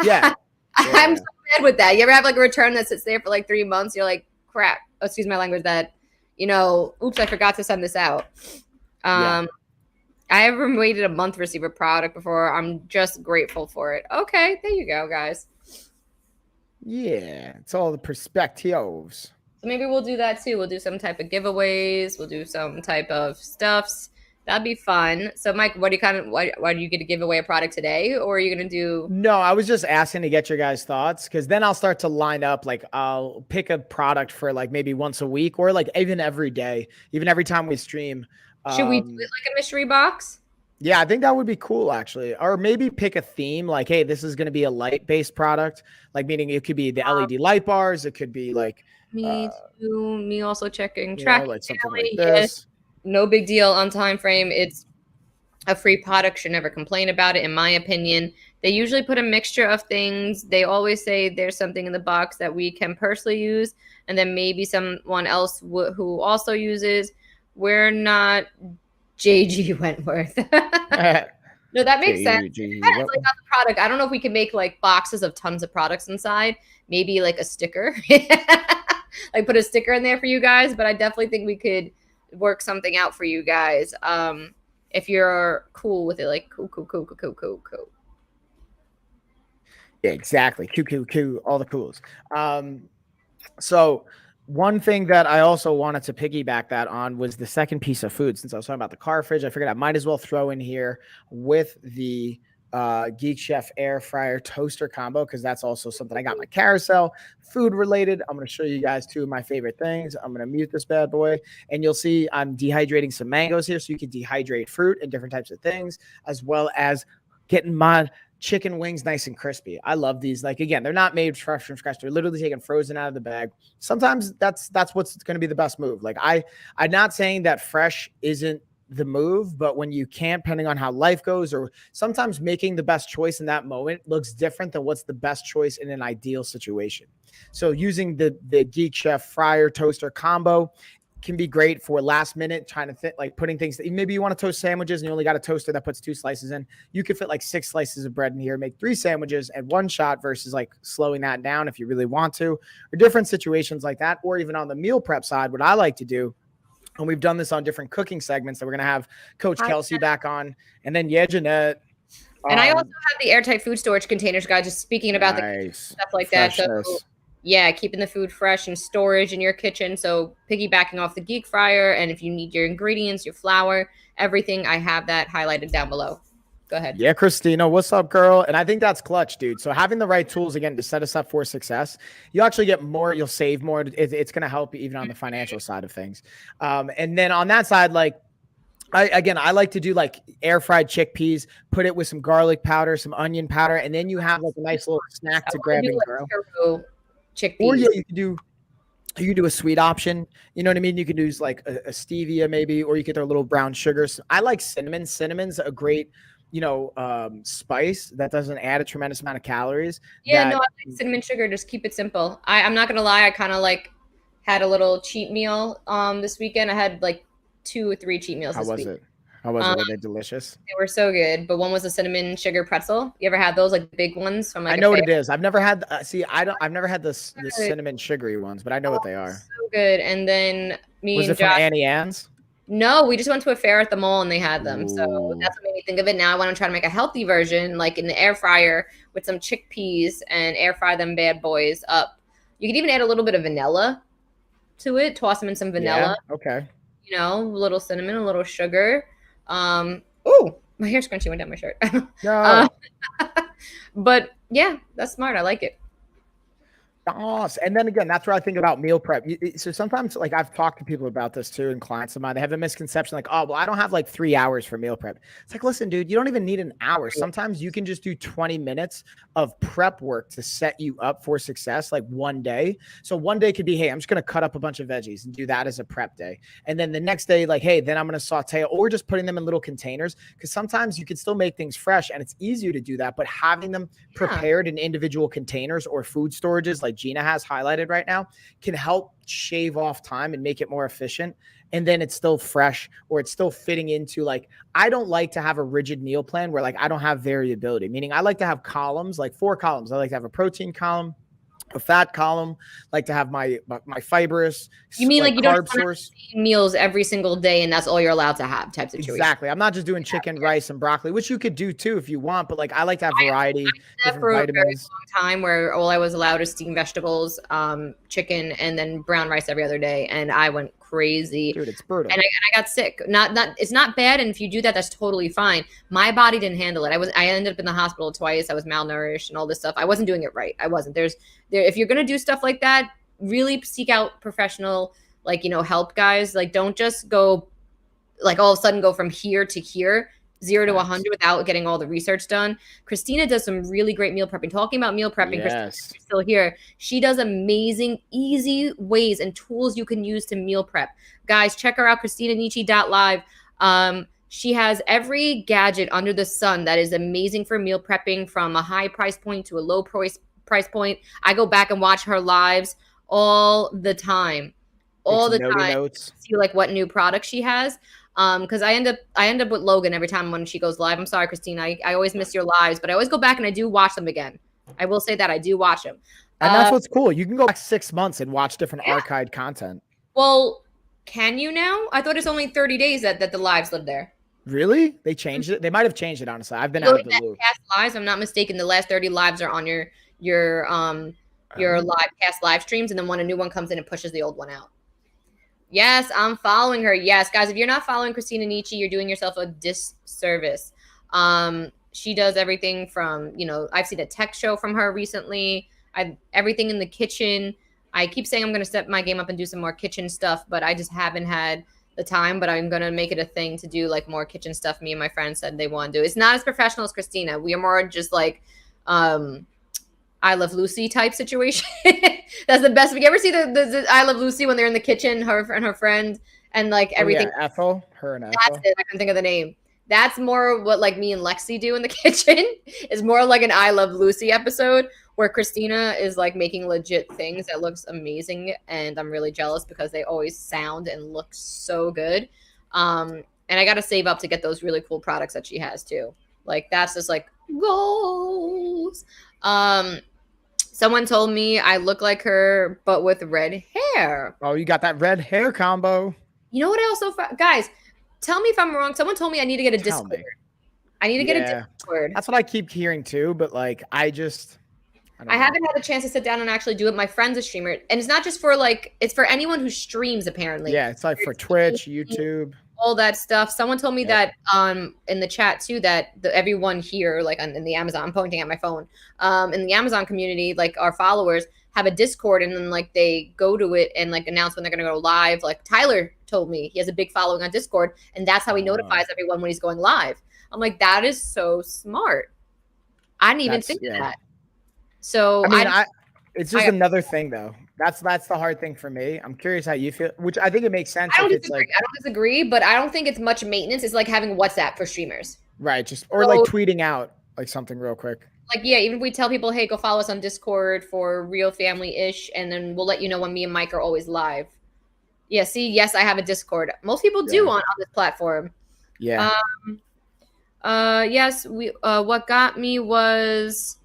Yeah. I'm so bad with that. You ever have like a return that sits there for like 3 months? You're like, crap. Oh, excuse my language. That, you know, oops, I forgot to send this out. I haven't waited a month to receive a product before. I'm just grateful for it. Okay, there you go, guys. Yeah, it's all the perspectives. So maybe we'll do that too. We'll do some type of giveaways. We'll do some type of stuffs. That'd be fun. So, Mike, why do you get to give away a product today, or are you gonna do? No, I was just asking to get your guys' thoughts because then I'll start to line up. Like I'll pick a product for like maybe once a week or like even every day, even every time we stream. Should we do it like a mystery box? Yeah, I think that would be cool actually. Or maybe pick a theme like, hey, this is going to be a light-based product. Like meaning it could be the LED light bars. It could be like me too. Me also checking track. Like something like this. No big deal on time frame. It's a free product. Should never complain about it, in my opinion. They usually put a mixture of things. They always say there's something in the box that we can personally use, and then maybe someone else who also uses. We're not JG Wentworth. No, that makes sense. It's like on the product. I don't know if we can make like boxes of tons of products inside. Maybe like a sticker. Like put a sticker in there for you guys, but I definitely think we could work something out for you guys. If you're cool with it, like cool. Yeah, exactly. Cool. All the cools. So one thing that I also wanted to piggyback that on was the second piece of food. Since I was talking about the car fridge, I figured I might as well throw in here with the Geek Chef air fryer toaster combo, because that's also something I got my carousel food related. I'm going to show you guys two of my favorite things. I'm going to mute this bad boy, and you'll see I'm dehydrating some mangoes here, so you can dehydrate fruit and different types of things, as well as getting my chicken wings nice and crispy. I love these. Like, again, they're not made fresh from scratch. They're literally taken frozen out of the bag. Sometimes that's what's going to be the best move. Like I'm not saying that fresh isn't the move, but when you can't, depending on how life goes, or sometimes making the best choice in that moment looks different than what's the best choice in an ideal situation. So using the Geek Chef fryer toaster combo can be great for last minute trying to fit, like putting things that maybe you want to toast sandwiches and you only got a toaster that puts 2 slices in. You could fit like 6 slices of bread in here, make 3 sandwiches at one shot versus like slowing that down if you really want to, or different situations like that. Or even on the meal prep side, what I like to do, and we've done this on different cooking segments that we're going to have Coach Kelsey back on, and then Jeanette. And I also have the airtight food storage containers, guys, just speaking about the stuff like freshness. That. So yeah, keeping the food fresh and storage in your kitchen. So piggybacking off the Geek Fryer, and if you need your ingredients, your flour, everything, I have that highlighted down below. Go ahead. Yeah, Christina, what's up, girl? And I think that's clutch, dude. So having the right tools, again, to set us up for success, you actually get more, you'll save more. It's going to help you even on the financial side of things. And then on that side, like, I like to do like air fried chickpeas, put it with some garlic powder, some onion powder, and then you have like a nice little snack to grab and go. Chickpeas. Or yeah, you can do a sweet option. You know what I mean? You could use like a stevia maybe, or you could throw a little brown sugar. So I like cinnamon. Cinnamon's a great, spice that doesn't add a tremendous amount of calories. Yeah, no, I like cinnamon sugar. Just keep it simple. I'm not gonna lie. I kind of like had a little cheat meal this weekend. I had like 2 or 3 cheat meals. How was it? Were they delicious? They were so good. But one was a cinnamon sugar pretzel. You ever had those, like the big ones from like? I know what it is. I've never had. I've never had the cinnamon sugary ones, but I know what they are. So good. And then was it from Annie Ann's? No, we just went to a fair at the mall and they had them. Ooh. So that's what made me think of it. Now I want to try to make a healthy version, like in the air fryer with some chickpeas, and air fry them bad boys up You can even add a little bit of vanilla to it. Toss them in some vanilla. Yeah. Okay. You know, a little cinnamon, a little sugar. Oh, my hair scrunchie went down my shirt. No. But yeah, that's smart. I like it. Awesome. And then again, that's where I think about meal prep. So sometimes, like, I've talked to people about this too, and clients of mine, they have the misconception like, oh, well, I don't have like 3 hours for meal prep. It's like, listen, dude, you don't even need an hour. Sometimes you can just do 20 minutes of prep work to set you up for success, like one day. So one day could be, hey, I'm just going to cut up a bunch of veggies and do that as a prep day. And then the next day, like, hey, then I'm going to saute, or just putting them in little containers, because sometimes you can still make things fresh and it's easier to do that. But having them prepared in individual containers or food storages, like Gina has highlighted right now, can help shave off time and make it more efficient. And then it's still fresh, or it's still fitting into, like, I don't like to have a rigid meal plan where like I don't have variability, meaning I like to have columns, like 4 columns. I like to have a protein column, a fat column, like to have my fibrous, You mean like you carb don't source meals every single day and that's all you're allowed to have type situation? Exactly. I'm not just doing chicken, rice, and broccoli, which you could do too if you want, but like I like to have variety, different for vitamins. a very long time where all I was allowed is steamed vegetables, chicken, and then brown rice every other day, and I went crazy. Dude, it's brutal. And I got sick. Not it's not bad, and if you do that, that's totally fine. My body didn't handle it. I ended up in the hospital twice. I was malnourished and all this stuff. I wasn't doing it right. I wasn't. If you're gonna do stuff like that, really seek out professional, like, you know, help, guys. Like, don't just go like all of a sudden go from here to here, 0 to 100 without getting all the research done. Christina does some really great meal prepping. Talking about meal prepping, Yes. Christina's still here. She does amazing, easy ways and tools you can use to meal prep. Guys, check her out, ChristinaNici.live. She has every gadget under the sun that is amazing for meal prepping, from a high price point to a low price point. I go back and watch her lives all the time. All the time. Notes. See like what new products she has. Because I end up with Logan every time when she goes live. I'm sorry, Christina. I always miss your lives, but I always go back and I do watch them again. I will say that I do watch them. And that's what's cool. You can go back 6 months and watch different archived content. Well, can you now? I thought it's only 30 days that the lives live there. Really? They changed it? They might have changed it, honestly. I've been out of the loop. Past lives, I'm not mistaken. The last 30 lives are on your live past live streams, and then when a new one comes in, it pushes the old one out. Yes, I'm following her. Yes, guys, if you're not following Christina Nici, you're doing yourself a disservice. She does everything from, you know, I've seen a tech show from her recently. Everything in the kitchen. I keep saying I'm going to step my game up and do some more kitchen stuff, but I just haven't had the time. But I'm going to make it a thing to do like more kitchen stuff. Me and my friends said they want to do. It's not as professional as Christina. We are more just like I Love Lucy type situation. That's the best. Have you ever see the I Love Lucy when they're in the kitchen, her and her friend, and like everything? Oh, yeah, Ethel, her and Ethel. That's it. I couldn't think of the name. That's more what like me and Lexi do in the kitchen. Is more like an I Love Lucy episode where Christina is like making legit things that looks amazing, and I'm really jealous because they always sound and look so good. And I got to save up to get those really cool products that she has too. Like that's just like goals. Someone told me I look like her, but with red hair. Oh, you got that red hair combo. You know what I also guys, tell me if I'm wrong. Someone told me I need to get a Discord. I need to get a Discord. That's what I keep hearing too, but like I haven't had a chance to sit down and actually do it. My friend's a streamer, and it's not just for like, it's for anyone who streams apparently. Yeah, it's like for Twitch, YouTube, all that stuff. Someone told me that in the chat too, that everyone here, like in the Amazon, I'm pointing at my phone, in the Amazon community, like our followers have a Discord, and then like they go to it and like announce when they're gonna go live. Like Tyler told me he has a big following on Discord, and that's how he notifies everyone when he's going live. I'm like, that is so smart. I didn't even think of that. So I mean, it's just another thing though. That's the hard thing for me. I'm curious how you feel, which I think it makes sense. I don't disagree, but I don't think it's much maintenance. It's like having WhatsApp for streamers. Right. Or like tweeting out like something real quick. Like, yeah, even if we tell people, hey, go follow us on Discord for Real Family-ish, and then we'll let you know when me and Mike are always live. Yeah, see, yes, I have a Discord. Most people do on this platform. Yeah. Yes, what got me was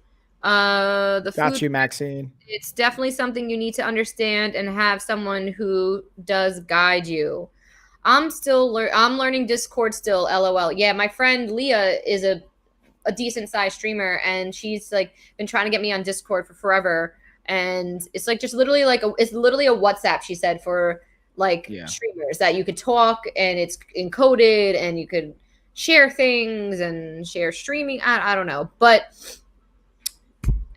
the got food. You, Maxine. It's definitely something you need to understand and have someone who does guide you. I'm learning Discord still, LOL. Yeah, my friend Leah is a decent sized streamer, and she's like been trying to get me on Discord for forever, and it's like just literally like it's literally a WhatsApp, she said, for like streamers that you could talk and it's encoded and you could share things and share streaming. I don't know, but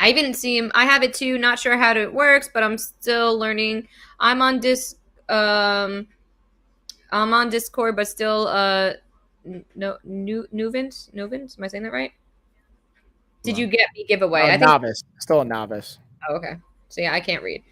I even see him. I have it too. Not sure how it works, but I'm still learning. I'm on I'm on Discord, but still Nuvins. Am I saying that right? Did you get me giveaway? I think novice. Still a novice. Oh, okay. So yeah, I can't read.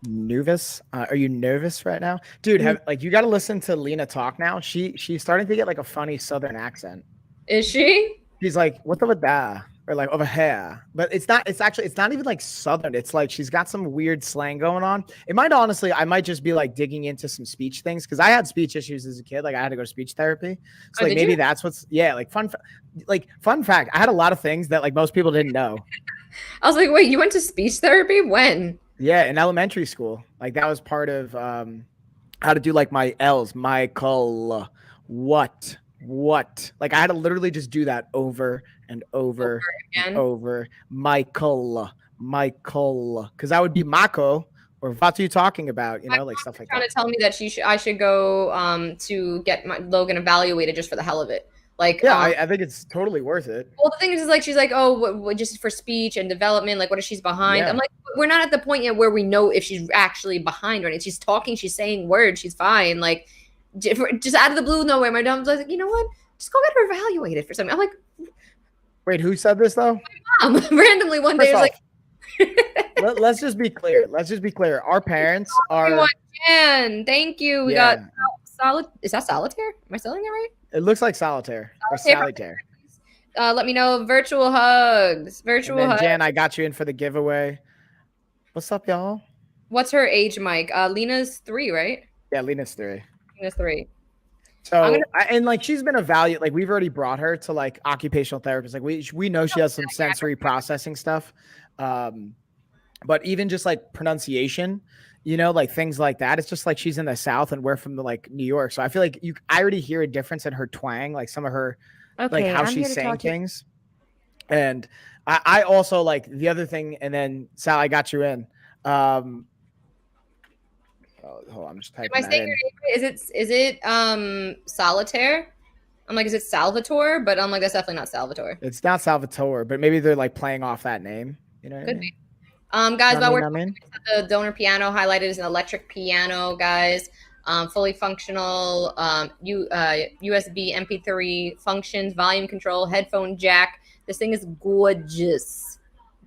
Novice? Are you nervous right now, dude? You got to listen to Lena talk now. She's starting to get like a funny Southern accent. Is she? She's like, what the da? Or like over here, but it's not even like Southern. It's like she's got some weird slang going on. I might just be like digging into some speech things, because I had speech issues as a kid. Like I had to go to speech therapy. So like maybe that's what's like fun fact. I had a lot of things that like most people didn't know. I was like, wait, you went to speech therapy? When? Yeah, in elementary school. Like that was part of how to do like my L's, Michael, what. Like I had to literally just do that over and over and over. Michael, because I would be Mako, or what are you talking about? You know, like stuff like that. Trying to tell me that I should go to get my Logan evaluated just for the hell of it. Like, yeah, I think it's totally worth it. Well, the thing is like, she's like, oh, what, just for speech and development, like what if she's behind? Yeah. I'm like, we're not at the point yet where we know if she's actually behind or anything. She's talking, she's saying words, she's fine. Like, just out of the blue, nowhere, my mom's like, you know what? Just go get her evaluated for something. I'm like, wait, who said this though? My mom randomly one day was like, let's just be clear. Our parents are. Thank you. We got solid. Is that solitaire? Am I spelling that right? It looks like solitaire. Or solitaire. Let me know. Virtual hugs. Hugs. Jan, I got you in for the giveaway. What's up, y'all? What's her age, Mike? Lena's 3, right? Yeah, Lena's 3. Lena's 3. So and like she's been evaluated, like we've already brought her to like occupational therapists. Like we know she has some sensory processing stuff, but even just like pronunciation, you know, like things like that. It's just like she's in the South and we're from like New York, so I feel like I already hear a difference in her twang, like some of her like how she's saying things. And I also like the other thing. And then Sal, I got you in. Hold on, I'm just typing that in. Is it solitaire? I'm like, is it Salvatore? But I'm like, that's definitely not Salvatore. It's not Salvatore, but maybe they're like playing off that name. You know what Could be. Guys, while we're the donor piano highlighted as an electric piano, guys. Fully functional, USB MP3 functions, volume control, headphone jack. This thing is gorgeous.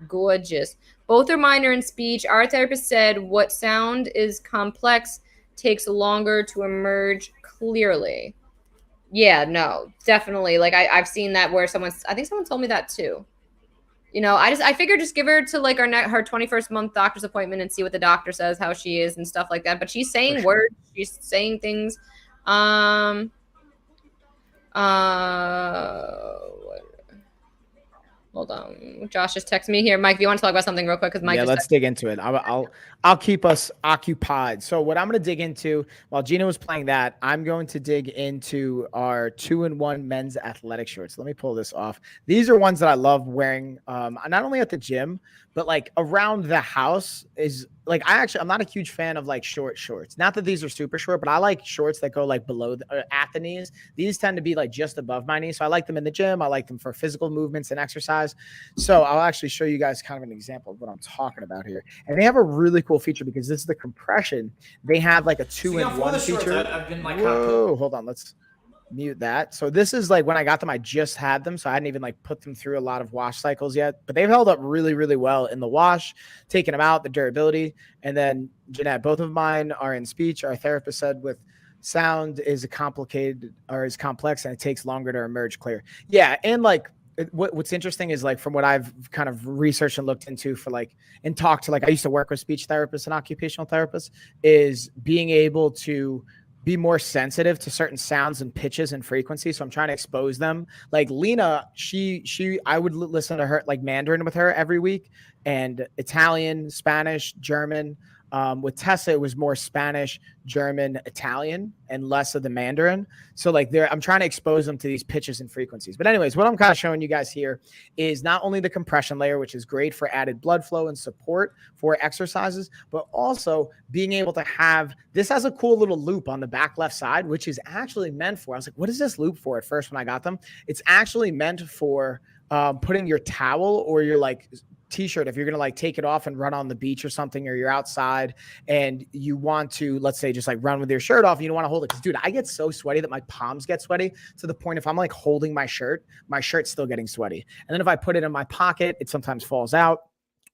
Gorgeous. Both are minor in speech. Our therapist said what sound is complex takes longer to emerge clearly. Yeah, no, definitely. Like I've seen that where I think someone told me that too. You know, I figured just give her to like her 21st month doctor's appointment and see what the doctor says, how she is and stuff like that. But she's saying words, she's saying things. Hold on. Josh just texted me here. Mike, do you want to talk about something real quick? Because Mike, let's dig into it. I'll keep us occupied. So what I'm going to dig into while Gina was playing that, I'm going to dig into our 2-in-1 men's athletic shorts. Let me pull this off. These are ones that I love wearing, not only at the gym, but like around the house. Is like I'm not a huge fan of like short shorts. Not that these are super short, but I like shorts that go like below at the knees. These tend to be like just above my knees. So I like them in the gym. I like them for physical movements and exercise. So I'll actually show you guys kind of an example of what I'm talking about here. And they have a really cool feature because this is the compression. They have like a 2-in-1 feature. I've been like, whoa, hold on. Let's mute that. So this is like when I got them, I just had them. So I hadn't even like put them through a lot of wash cycles yet, but they've held up really, really well in the wash, taking them out, the durability. And then Jeanette, both of mine are in speech. Our therapist said with sound is complicated or is complex and it takes longer to emerge clear. Yeah. And like, what's interesting is like from what I've kind of researched and looked into for like and talked to, like I used to work with speech therapists and occupational therapists, is being able to be more sensitive to certain sounds and pitches and frequencies. So I'm trying to expose them. Like Lena, I would listen to her like Mandarin with her every week, and Italian, Spanish, German, With Tessa, it was more Spanish, German, Italian, and less of the Mandarin. So like I'm trying to expose them to these pitches and frequencies. But anyways, what I'm kind of showing you guys here is not only the compression layer, which is great for added blood flow and support for exercises, but also being able to have, this has a cool little loop on the back left side, which is actually meant for, I was like, what is this loop for at first when I got them? It's actually meant for putting your towel or your like t-shirt, if you're going to like take it off and run on the beach or something, or you're outside and you want to, let's say, just like run with your shirt off and you don't want to hold it. Cause dude, I get so sweaty that my palms get sweaty to the point if I'm like holding my shirt's still getting sweaty. And then if I put it in my pocket, it sometimes falls out.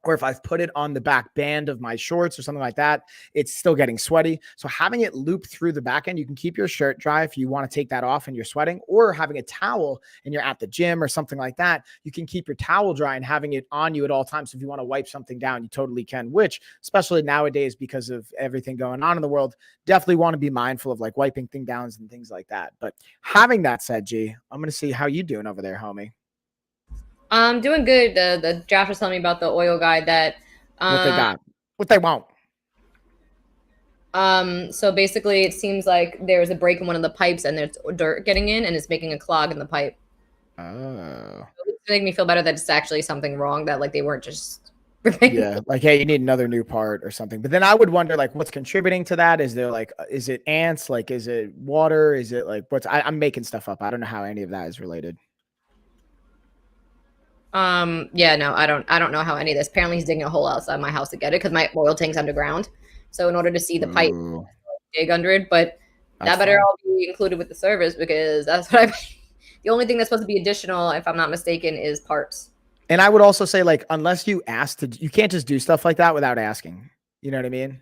Or if I've put it on the back band of my shorts or something like that, it's still getting sweaty. So having it loop through the back end, you can keep your shirt dry if you want to take that off and you're sweating, or having a towel and you're at the gym or something like that, you can keep your towel dry and having it on you at all times. So if you want to wipe something down, you totally can, which especially nowadays, because of everything going on in the world, definitely want to be mindful of like wiping things down and things like that. But having that said, G, I'm going to see how you doing over there, homie. I'm doing good. The Josh was telling me about the oil guy that what they got, what they want. So basically it seems like there's a break in one of the pipes and there's dirt getting in and it's making a clog in the pipe. Oh. It's making me feel better that it's actually something wrong, that like they weren't just yeah, like, hey, you need another new part or something. But then I would wonder, like, what's contributing to that? Is there like, is it ants? Like, is it water? Is it like, I'm making stuff up. I don't know how any of that is related. Yeah, no, I don't know how any of this. Apparently he's digging a hole outside my house to get it because my oil tank's underground. So in order to see the pipe, dig under it, but that better all be included with the service because that's what I pay. The only thing that's supposed to be additional, if I'm not mistaken, is parts. And I would also say, like, unless you ask to, you can't just do stuff like that without asking. You know what I mean?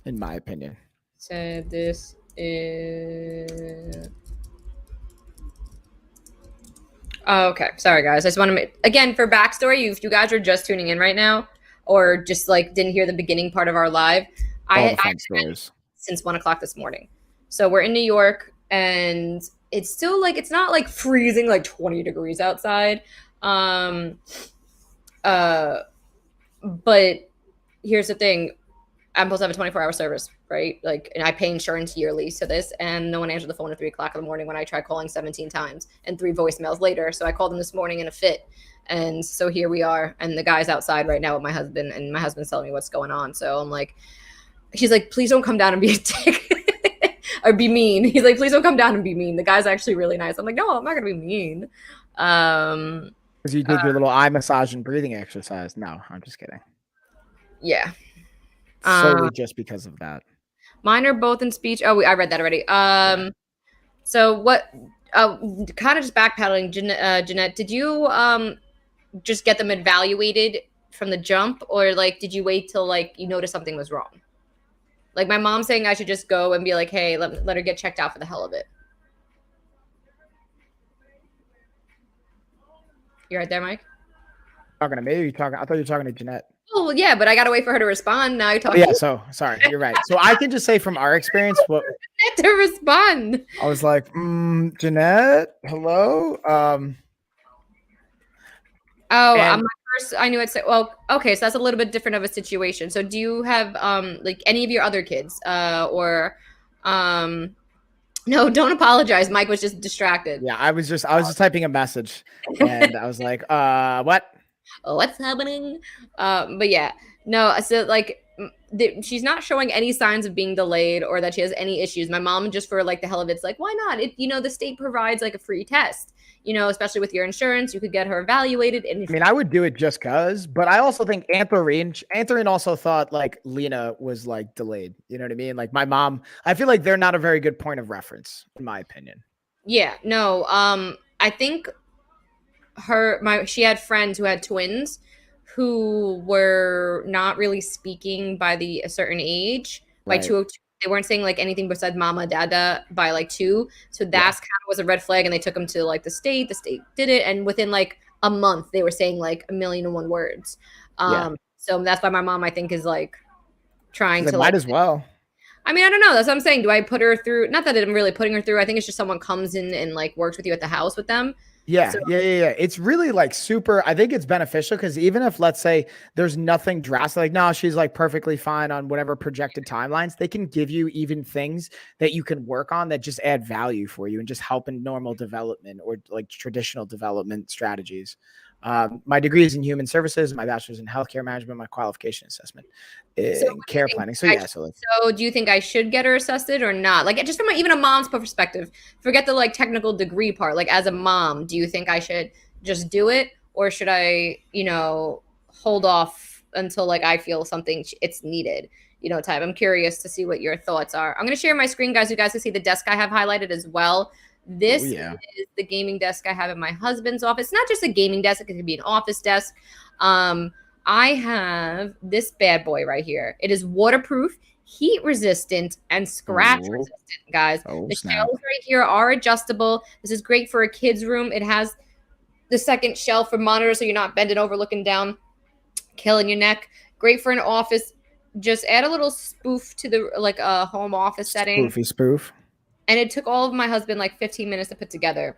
In my opinion. So this is... Oh, okay. Sorry, guys. I just want to make, again, for backstory, if you guys are just tuning in right now or just like didn't hear the beginning part of our live, I since 1 o'clock this morning. So we're in New York and it's still like, it's not like freezing, like 20 degrees outside. But here's the thing. I'm supposed to have a 24-hour service, right? Like, and I pay insurance yearly to this, and no one answered the phone at 3 o'clock in the morning when I tried calling 17 times and 3 voicemails later. So I called them this morning in a fit. And so here we are. And the guy's outside right now with my husband, and my husband's telling me what's going on. So I'm like, she's like, please don't come down and be a dick or be mean. He's like, please don't come down and be mean. The guy's actually really nice. I'm like, no, I'm not going to be mean. Because you did your little eye massage and breathing exercise. No, I'm just kidding. Yeah. Solely just because of that. Mine are both in speech. Oh, I read that already. So what? Kind of just backpedaling. Jeanette, did you just get them evaluated from the jump, or like did you wait till like you noticed something was wrong? Like my mom's saying I should just go and be like, hey, let her get checked out for the hell of it. You right there, Mike? Talking to me? Or you talking? I thought you were talking to Jeanette. Oh, well, yeah, but I got to wait for her to respond. Now you're talking. Yeah, so sorry. You're right. So I can just say from our experience, what to respond. I was like, Jeanette, hello. I knew I'd say, well, okay, so that's a little bit different of a situation. So do you have like any of your other kids no, don't apologize. Mike was just distracted. Yeah, I was just typing a message and I was like, what? What's happening? But yeah, no, so like she's not showing any signs of being delayed or that she has any issues. My mom, just for like the hell of it's like, why not? The state provides like a free test, especially with your insurance, you could get her evaluated. And I mean, I would do it just cause, but I also think Anthony also thought like Lena was like delayed. You know what I mean? Like my mom, I feel like they're not a very good point of reference in my opinion. Yeah, no, I think she had friends who had twins who were not really speaking by a certain age. By 202, they weren't saying like anything besides mama, dada by like 2. So that's kind of was a red flag, and they took them to like the state did it, and within like a month they were saying like 1,000,001 words. So that's why my mom, I think, is like trying to might as well. I mean, I don't know. That's what I'm saying. Do I put her through? Not that I'm really putting her through. I think it's just someone comes in and like works with you at the house with them. Yeah. It's really like super. I think it's beneficial because even if, let's say, there's nothing drastic, like, no, she's like perfectly fine on whatever projected timelines, they can give you even things that you can work on that just add value for you and just help in normal development or like traditional development strategies. My degree is in human services, my bachelor's in healthcare management, my qualification assessment So in what do you care think? planning. So yeah, so like, So do you think I should get her assessed or not? Like just from even a mom's perspective, forget the like technical degree part. Like as a mom, do you think I should just do it, or should I, hold off until like I feel something it's needed? Type. I'm curious to see what your thoughts are. I'm gonna share my screen, guys. You guys can see the desk I have highlighted as well. oh This yeah, is the gaming desk I have in my husband's office. Not just a gaming desk; it could be an office desk. I have this bad boy right here. It is waterproof, heat resistant, and scratch resistant, guys. oh The snap. shelves right here are adjustable. This is great for a kid's room. It has the second shelf for monitors so you're not bending over looking down, killing your neck. Great for an office. Just add a little spoof to the like a home office setting. Spoofy spoof. And it took all of my husband like 15 minutes to put together.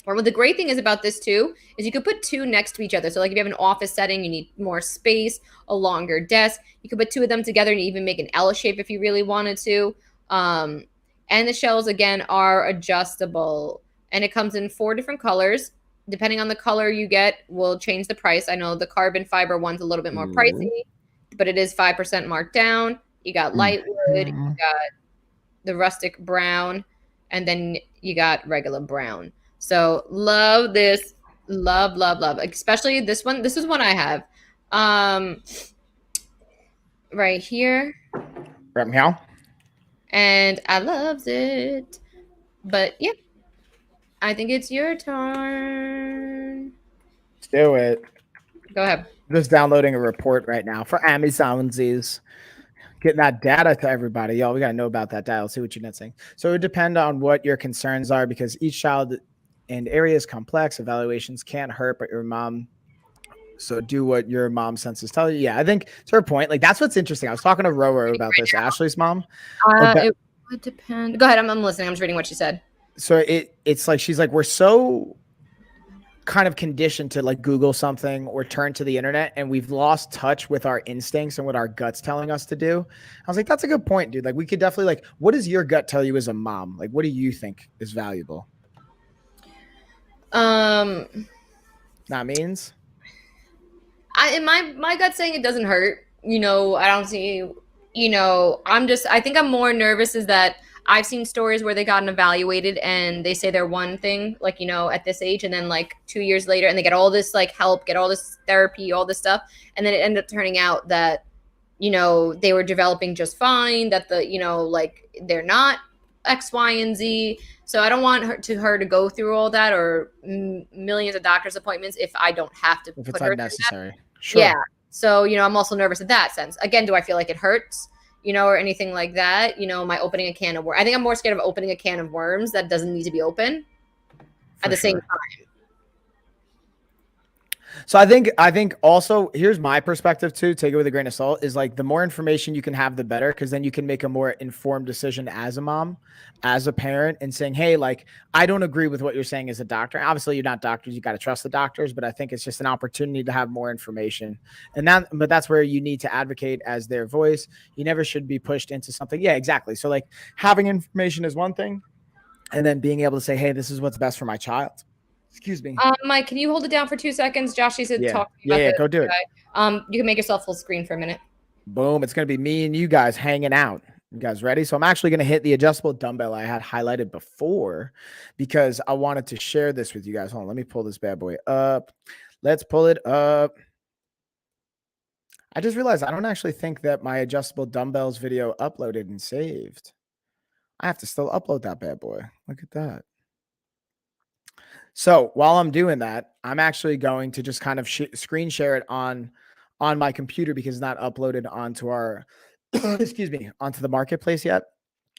Or what the great thing is about this too is you could put two next to each other. So like if you have an office setting, you need more space, a longer desk. You could put two of them together and even make an L shape if you really wanted to. And the shelves again are adjustable, and it comes in 4 different colors. Depending on the color you get, will change the price. I know the carbon fiber one's a little bit more pricey, but it is 5% marked down. You got light wood, you got the rustic brown, and then you got regular brown. So love this. Love, love, love. Especially this one. This is one I have. Right here. Right meow. And I loves it. But yeah. I think it's your turn. Let's do it. Go ahead. Just downloading a report right now for Amazon's. Getting that data to everybody. Y'all, we got to know about that data. Let's see what you're not saying. So it would depend on what your concerns are because each child and area is complex. Evaluations can't hurt, but your mom. So do what your mom senses tell you. Yeah, I think to her point, like that's what's interesting. I was talking to Roro about this, Ashley's mom. It would depend. Go ahead. I'm listening. I'm just reading what she said. So it's like she's like, we're so kind of conditioned to like Google something or turn to the internet, and we've lost touch with our instincts and what our gut's telling us to do. I was like, that's a good point, dude. Like we could definitely like, what does your gut tell you as a mom? Like, what do you think is valuable? That means my gut saying it doesn't hurt. I don't see. I think I'm more nervous is that I've seen stories where they gotten evaluated and they say they're one thing, like, at this age, and then like 2 years later, and they get all this like help, get all this therapy, all this stuff, and then it ended up turning out that, they were developing just fine, that like they're not X, Y, and Z. So I don't want her to go through all that or millions of doctor's appointments if I don't have to. If it's unnecessary. Sure. Yeah. So, I'm also nervous in that sense. Again, do I feel like it hurts? Or anything like that? Am I opening a can of worms? I think I'm more scared of opening a can of worms that doesn't need to be open at the same time. So I think also here's my perspective too, take it with a grain of salt, is like the more information you can have, the better, because then you can make a more informed decision as a mom, as a parent, and saying, hey, like, I don't agree with what you're saying as a doctor. Obviously, you're not doctors. You got to trust the doctors, but I think it's just an opportunity to have more information. But that's where you need to advocate as their voice. You never should be pushed into something. Yeah, exactly. So like having information is one thing, and then being able to say, hey, this is what's best for my child. Excuse me. Mike, can you hold it down for 2 seconds? Josh needs to talk to you about go do it. You can make yourself full screen for a minute. Boom. It's going to be me and you guys hanging out. You guys ready? So I'm actually going to hit the adjustable dumbbell I had highlighted before because I wanted to share this with you guys. Hold on. Let me pull this bad boy up. Let's pull it up. I just realized I don't actually think that my adjustable dumbbells video uploaded and saved. I have to still upload that bad boy. Look at that. So while I'm doing that, I'm actually going to just kind of screen share it on my computer because it's not uploaded onto our, excuse me, onto the marketplace yet.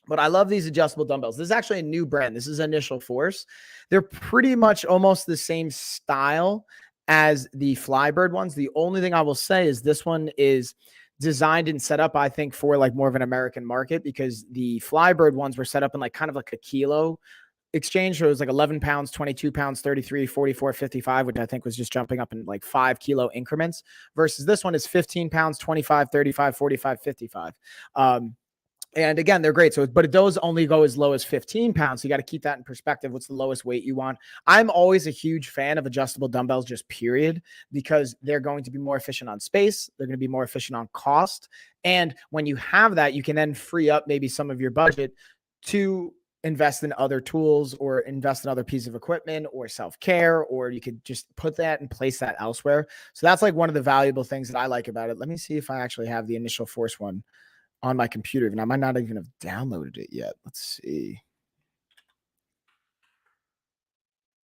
But I love these adjustable dumbbells. This is actually a new brand. This is Initial Force. They're pretty much almost the same style as the Flybird ones. The only thing I will say is this one is designed and set up, I think, for like more of an American market because the Flybird ones were set up in like kind of like a kilo exchange. So it was like 11 pounds, 22 pounds, 33, 44, 55, which I think was just jumping up in like 5 kilo increments, versus this one is 15 pounds, 25, 35, 45, 55. And again, they're great. So, but those only go as low as 15 pounds. So you got to keep that in perspective. What's the lowest weight you want? I'm always a huge fan of adjustable dumbbells, just period, because they're going to be more efficient on space. They're going to be more efficient on cost. And when you have that, you can then free up maybe some of your budget to invest in other tools or invest in other pieces of equipment or self-care, or you could just put that and place that elsewhere. So that's like one of the valuable things that I like about it. Let me see if I actually have the Initial Force one on my computer, and I might not even have downloaded it yet. Let's see.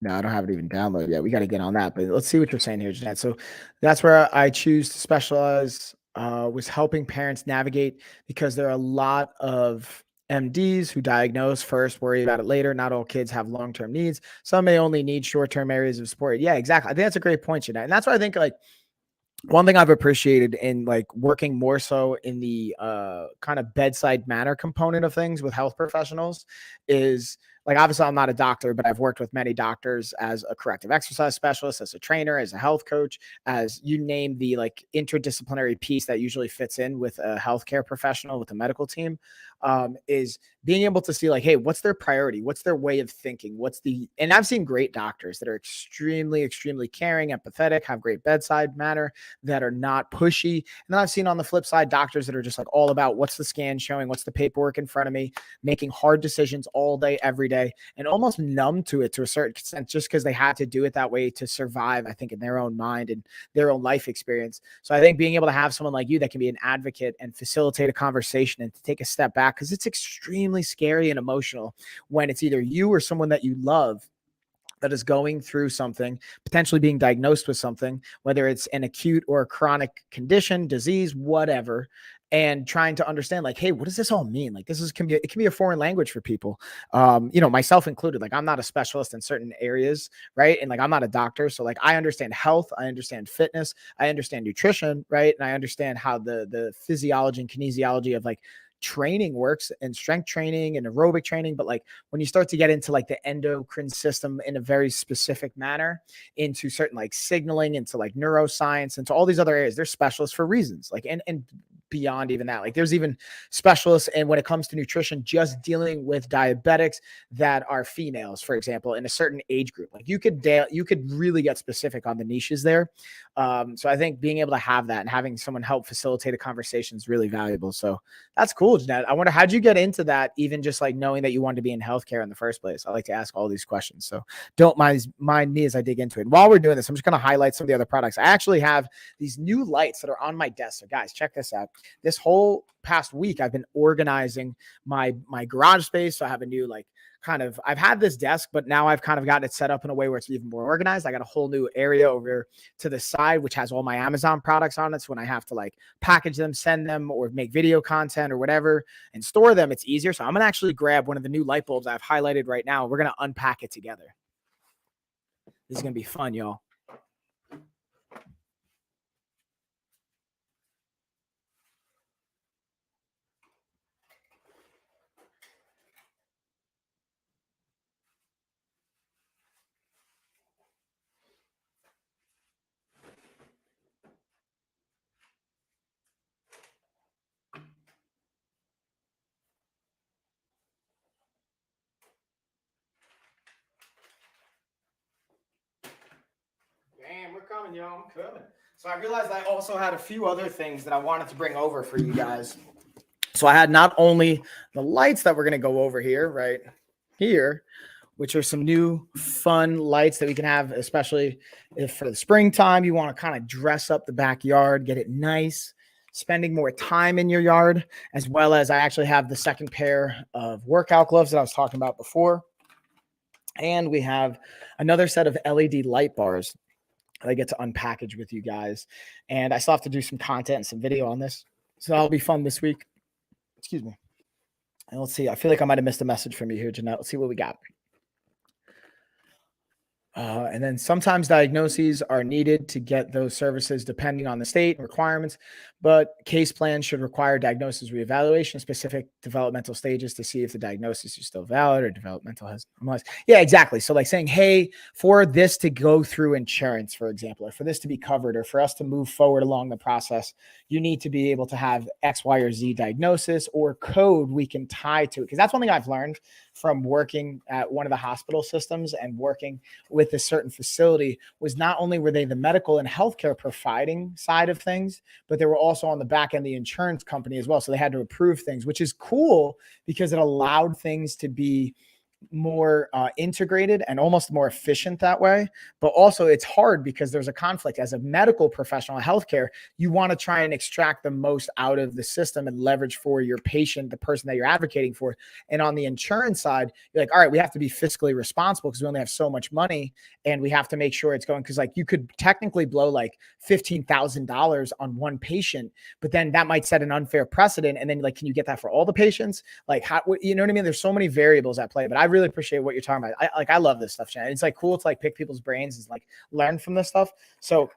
No, I don't have it even downloaded yet. We got to get on that, but let's see what you're saying here, Jeanette. So that's where I choose to specialize, was helping parents navigate, because there are a lot of MDs who diagnose first, worry about it later. Not all kids have long-term needs. Some may only need short-term areas of support. Yeah, exactly. I think that's a great point, Jeanette. And that's why I think like one thing I've appreciated in like working more so in the kind of bedside manner component of things with health professionals is like, obviously I'm not a doctor, but I've worked with many doctors as a corrective exercise specialist, as a trainer, as a health coach, as you name the like interdisciplinary piece that usually fits in with a healthcare professional, with a medical team, is being able to see like, hey, what's their priority? What's their way of thinking? And I've seen great doctors that are extremely, extremely caring, empathetic, have great bedside manner, that are not pushy. And then I've seen on the flip side, doctors that are just like all about what's the scan showing, what's the paperwork in front of me, making hard decisions all day, every day, and almost numb to it to a certain extent, just because they had to do it that way to survive, I think, in their own mind and their own life experience. So I think being able to have someone like you that can be an advocate and facilitate a conversation and to take a step back, because it's extremely scary and emotional when it's either you or someone that you love that is going through something, potentially being diagnosed with something, whether it's an acute or a chronic condition, disease, whatever, and trying to understand like, hey, what does this all mean? Like, it can be a foreign language for people, myself included. Like, I'm not a specialist in certain areas, right? And like, I'm not a doctor. So like, I understand health, I understand fitness, I understand nutrition, right? And I understand how the physiology and kinesiology of like training works, and strength training and aerobic training. But like, when you start to get into like the endocrine system in a very specific manner, into certain like signaling, into like neuroscience, into all these other areas, they're specialists for reasons. Like, and beyond even that, like there's even specialists, and when it comes to nutrition, just dealing with diabetics that are females, for example, in a certain age group. Like, you could really get specific on the niches there. So I think being able to have that and having someone help facilitate a conversation is really valuable. So that's cool, Jeanette. I wonder, how'd you get into that, even just like knowing that you wanted to be in healthcare in the first place? I like to ask all these questions, so don't mind me as I dig into it. And while we're doing this, I'm just going to highlight some of the other products. I actually have these new lights that are on my desk. So guys, check this out. This whole past week, I've been organizing my garage space. So I have a new I've had this desk, but now I've kind of got it set up in a way where it's even more organized. I got a whole new area over to the side, which has all my Amazon products on it. So when I have to like package them, send them, or make video content or whatever and store them, it's easier. So I'm going to actually grab one of the new light bulbs I've highlighted right now. We're going to unpack it together. This is going to be fun, y'all. Damn, we're coming, y'all. I'm coming. So I realized I also had a few other things that I wanted to bring over for you guys. So I had not only the lights that we're going to go over here, right here, which are some new fun lights that we can have, especially if for the springtime, you want to kind of dress up the backyard, get it nice, spending more time in your yard, as well as I actually have the second pair of workout gloves that I was talking about before. And we have another set of LED light bars that I get to unpackage with you guys. And I still have to do some content and some video on this. So that'll be fun this week. Excuse me. And let's see. I feel like I might have missed a message from you here, Jeanette. Let's see what we got. And then sometimes diagnoses are needed to get those services depending on the state and requirements, but case plans should require diagnosis reevaluation, specific developmental stages to see if the diagnosis is still valid or developmental has. Yeah, exactly. So like saying, hey, for this to go through insurance, for example, or for this to be covered, or for us to move forward along the process, you need to be able to have X, Y, or Z diagnosis or code we can tie to it. Because that's one thing I've learned from working at one of the hospital systems and working with a certain facility was not only were they the medical and healthcare providing side of things, but they were also on the back end, the insurance company as well. So they had to approve things, which is cool because it allowed things to be more integrated and almost more efficient that way. But also it's hard because there's a conflict as a medical professional in healthcare. You want to try and extract the most out of the system and leverage for your patient, the person that you're advocating for. And on the insurance side, you're like, all right, we have to be fiscally responsible because we only have so much money and we have to make sure it's going, because like you could technically blow like $15,000 on one patient, but then that might set an unfair precedent. And then like, can you get that for all the patients? Like, how, you know what I mean? There's so many variables at play, but I really appreciate what you're talking about. I love this stuff, Shannon. It's like cool to like pick people's brains and like learn from this stuff. So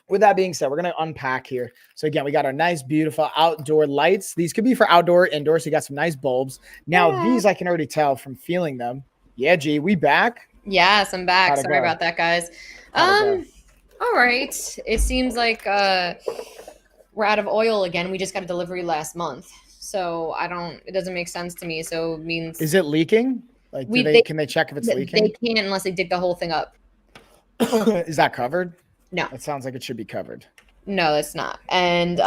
with that being said, we're going to unpack here. So again, we got our nice, beautiful outdoor lights. These could be for outdoor, indoor. So you got some nice bulbs. Now these I can already tell from feeling them. Yeah, G, we back? Yes, I'm back. How'd it Sorry go? about that, guys. How'd it All right. It seems like we're out of oil again. We just got a delivery last month. So it doesn't make sense to me. So it means. Is it leaking? Like, can they check if it's leaking? They can't unless they dig the whole thing up. Is that covered? No. It sounds like it should be covered. No, it's not. And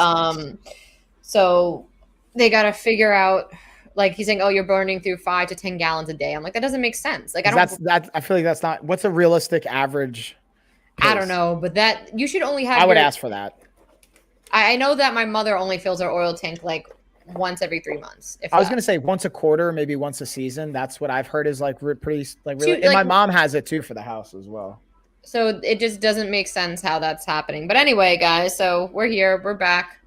so they got to figure out, like he's saying, oh, you're burning through 5 to 10 gallons a day. I'm like, that doesn't make sense. Like, I feel like that's not, what's a realistic average pace? I don't know, but that you should only have. I would ask for that. I know that my mother only fills her oil tank like once every 3 months. I was going to say once a quarter, maybe once a season. That's what I've heard is like pretty like really. And my mom has it too for the house as well. So it just doesn't make sense how that's happening. But anyway, guys, so we're here. We're back.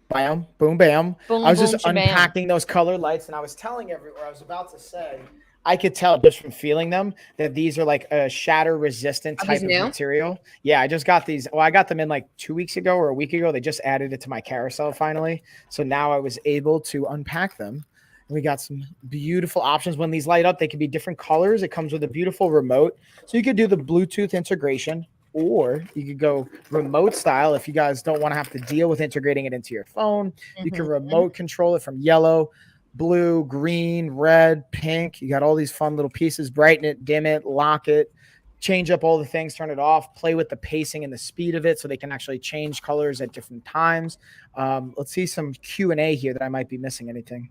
Bam, boom, bam. Boom, I was boom, just shabam. Unpacking those color lights, and I was telling everyone, I was about to say, I could tell just from feeling them that these are like a shatter resistant type of material. Yeah, I just got these. Well, I got them in like 2 weeks ago or a week ago. They just added it to my carousel finally. So now I was able to unpack them. And we got some beautiful options. When these light up, they can be different colors. It comes with a beautiful remote. So you could do the Bluetooth integration, or you could go remote style if you guys don't want to have to deal with integrating it into your phone. You can remote control it from yellow, blue, green, red, pink. You got all these fun little pieces. Brighten it, dim it, lock it, change up all the things, turn it off, play with the pacing and the speed of it so they can actually change colors at different times. Let's see some Q&A here that I might be missing anything.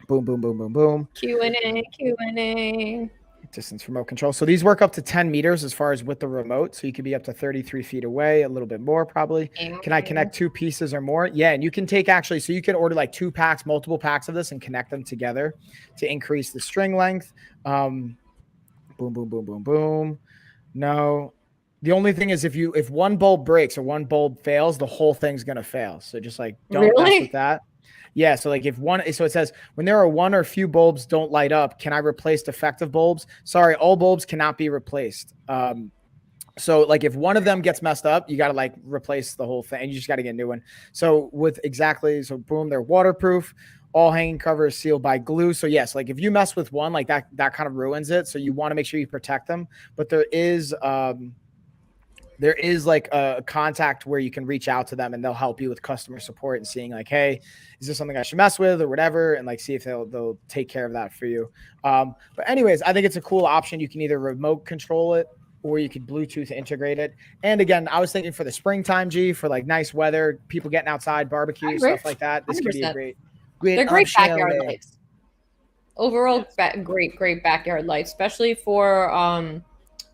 Boom, boom, boom, boom, boom. Q&A. Distance remote control. So these work up to 10 meters as far as with the remote. So you could be up to 33 feet away, a little bit more probably. Can I connect 2 pieces or more? Yeah. And you can take actually, so you can order like 2 packs, multiple packs of this and connect them together to increase the string length. Boom, boom, boom, boom, boom. No. The only thing is if one bulb breaks or one bulb fails, the whole thing's going to fail. So just like don't mess with that. Yeah, so like so it says when there are one or few bulbs don't light up, can I replace defective bulbs? Sorry, all bulbs cannot be replaced. So like if one of them gets messed up, you got to like replace the whole thing. And you just got to get a new one. So so boom, they're waterproof. All hanging covers sealed by glue. So yes, like if you mess with one, like that kind of ruins it. So you want to make sure you protect them. But there is like a contact where you can reach out to them and they'll help you with customer support and seeing like, hey, is this something I should mess with or whatever? And like, see if they'll take care of that for you. But anyways, I think it's a cool option. You can either remote control it or you could Bluetooth integrate it. And again, I was thinking for the springtime, G, for like nice weather, people getting outside, barbecue, stuff like that. This 100%. Could be a great They're great backyard lights. Overall, great backyard lights, especially for,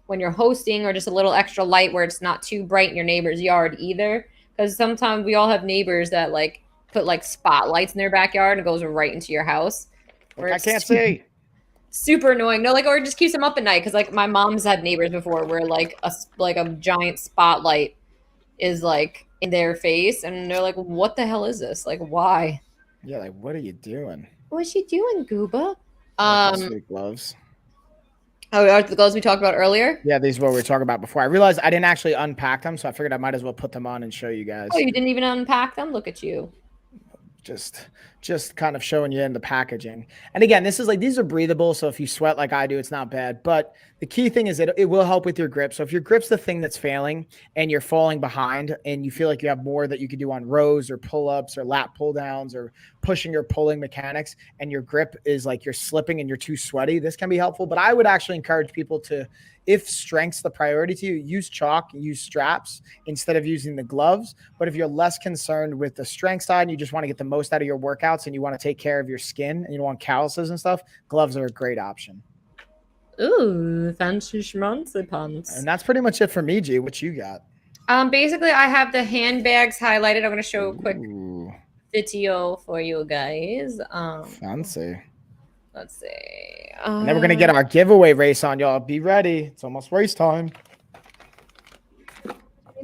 when you're hosting or just a little extra light where it's not too bright in your neighbor's yard either. Because sometimes we all have neighbors that like put like spotlights in their backyard and it goes right into your house. I can't see. Super annoying. No, like, or it just keeps them up at night. Because like my mom's had neighbors before where like a giant spotlight is like in their face. And they're like, what the hell is this? Like, why? Yeah, like, what are you doing? What's she doing, Gooba? Gloves. Oh, are the gloves we talked about earlier? Yeah, these are what we were talking about before. I realized I didn't actually unpack them, so I figured I might as well put them on and show you Oh, guys. you didn't even unpack them? Look at you. Just kind of showing you in the packaging. And again, this is like, these are breathable, so if you sweat like I do, it's not bad. But the key thing is that it will help with your grip. So if your grip's the thing that's failing and you're falling behind and you feel like you have more that you could do on rows or pull-ups or lat pull downs or pushing or pulling mechanics, and your grip is like you're slipping and you're too sweaty, this can be helpful. But I would actually encourage people to, if strength's the priority to you, use chalk, use straps instead of using the gloves. But if you're less concerned with the strength side and you just want to get the most out of your workouts and you want to take care of your skin and you don't want calluses and stuff, gloves are a great option. Ooh, fancy schmancy pants. And that's pretty much it for me, G. What you got? Basically, I have the handbags highlighted. I'm going to show a quick Ooh, video for you guys. fancy. Let's see. And then we're going to get our giveaway race on, y'all. Be ready. It's almost race time.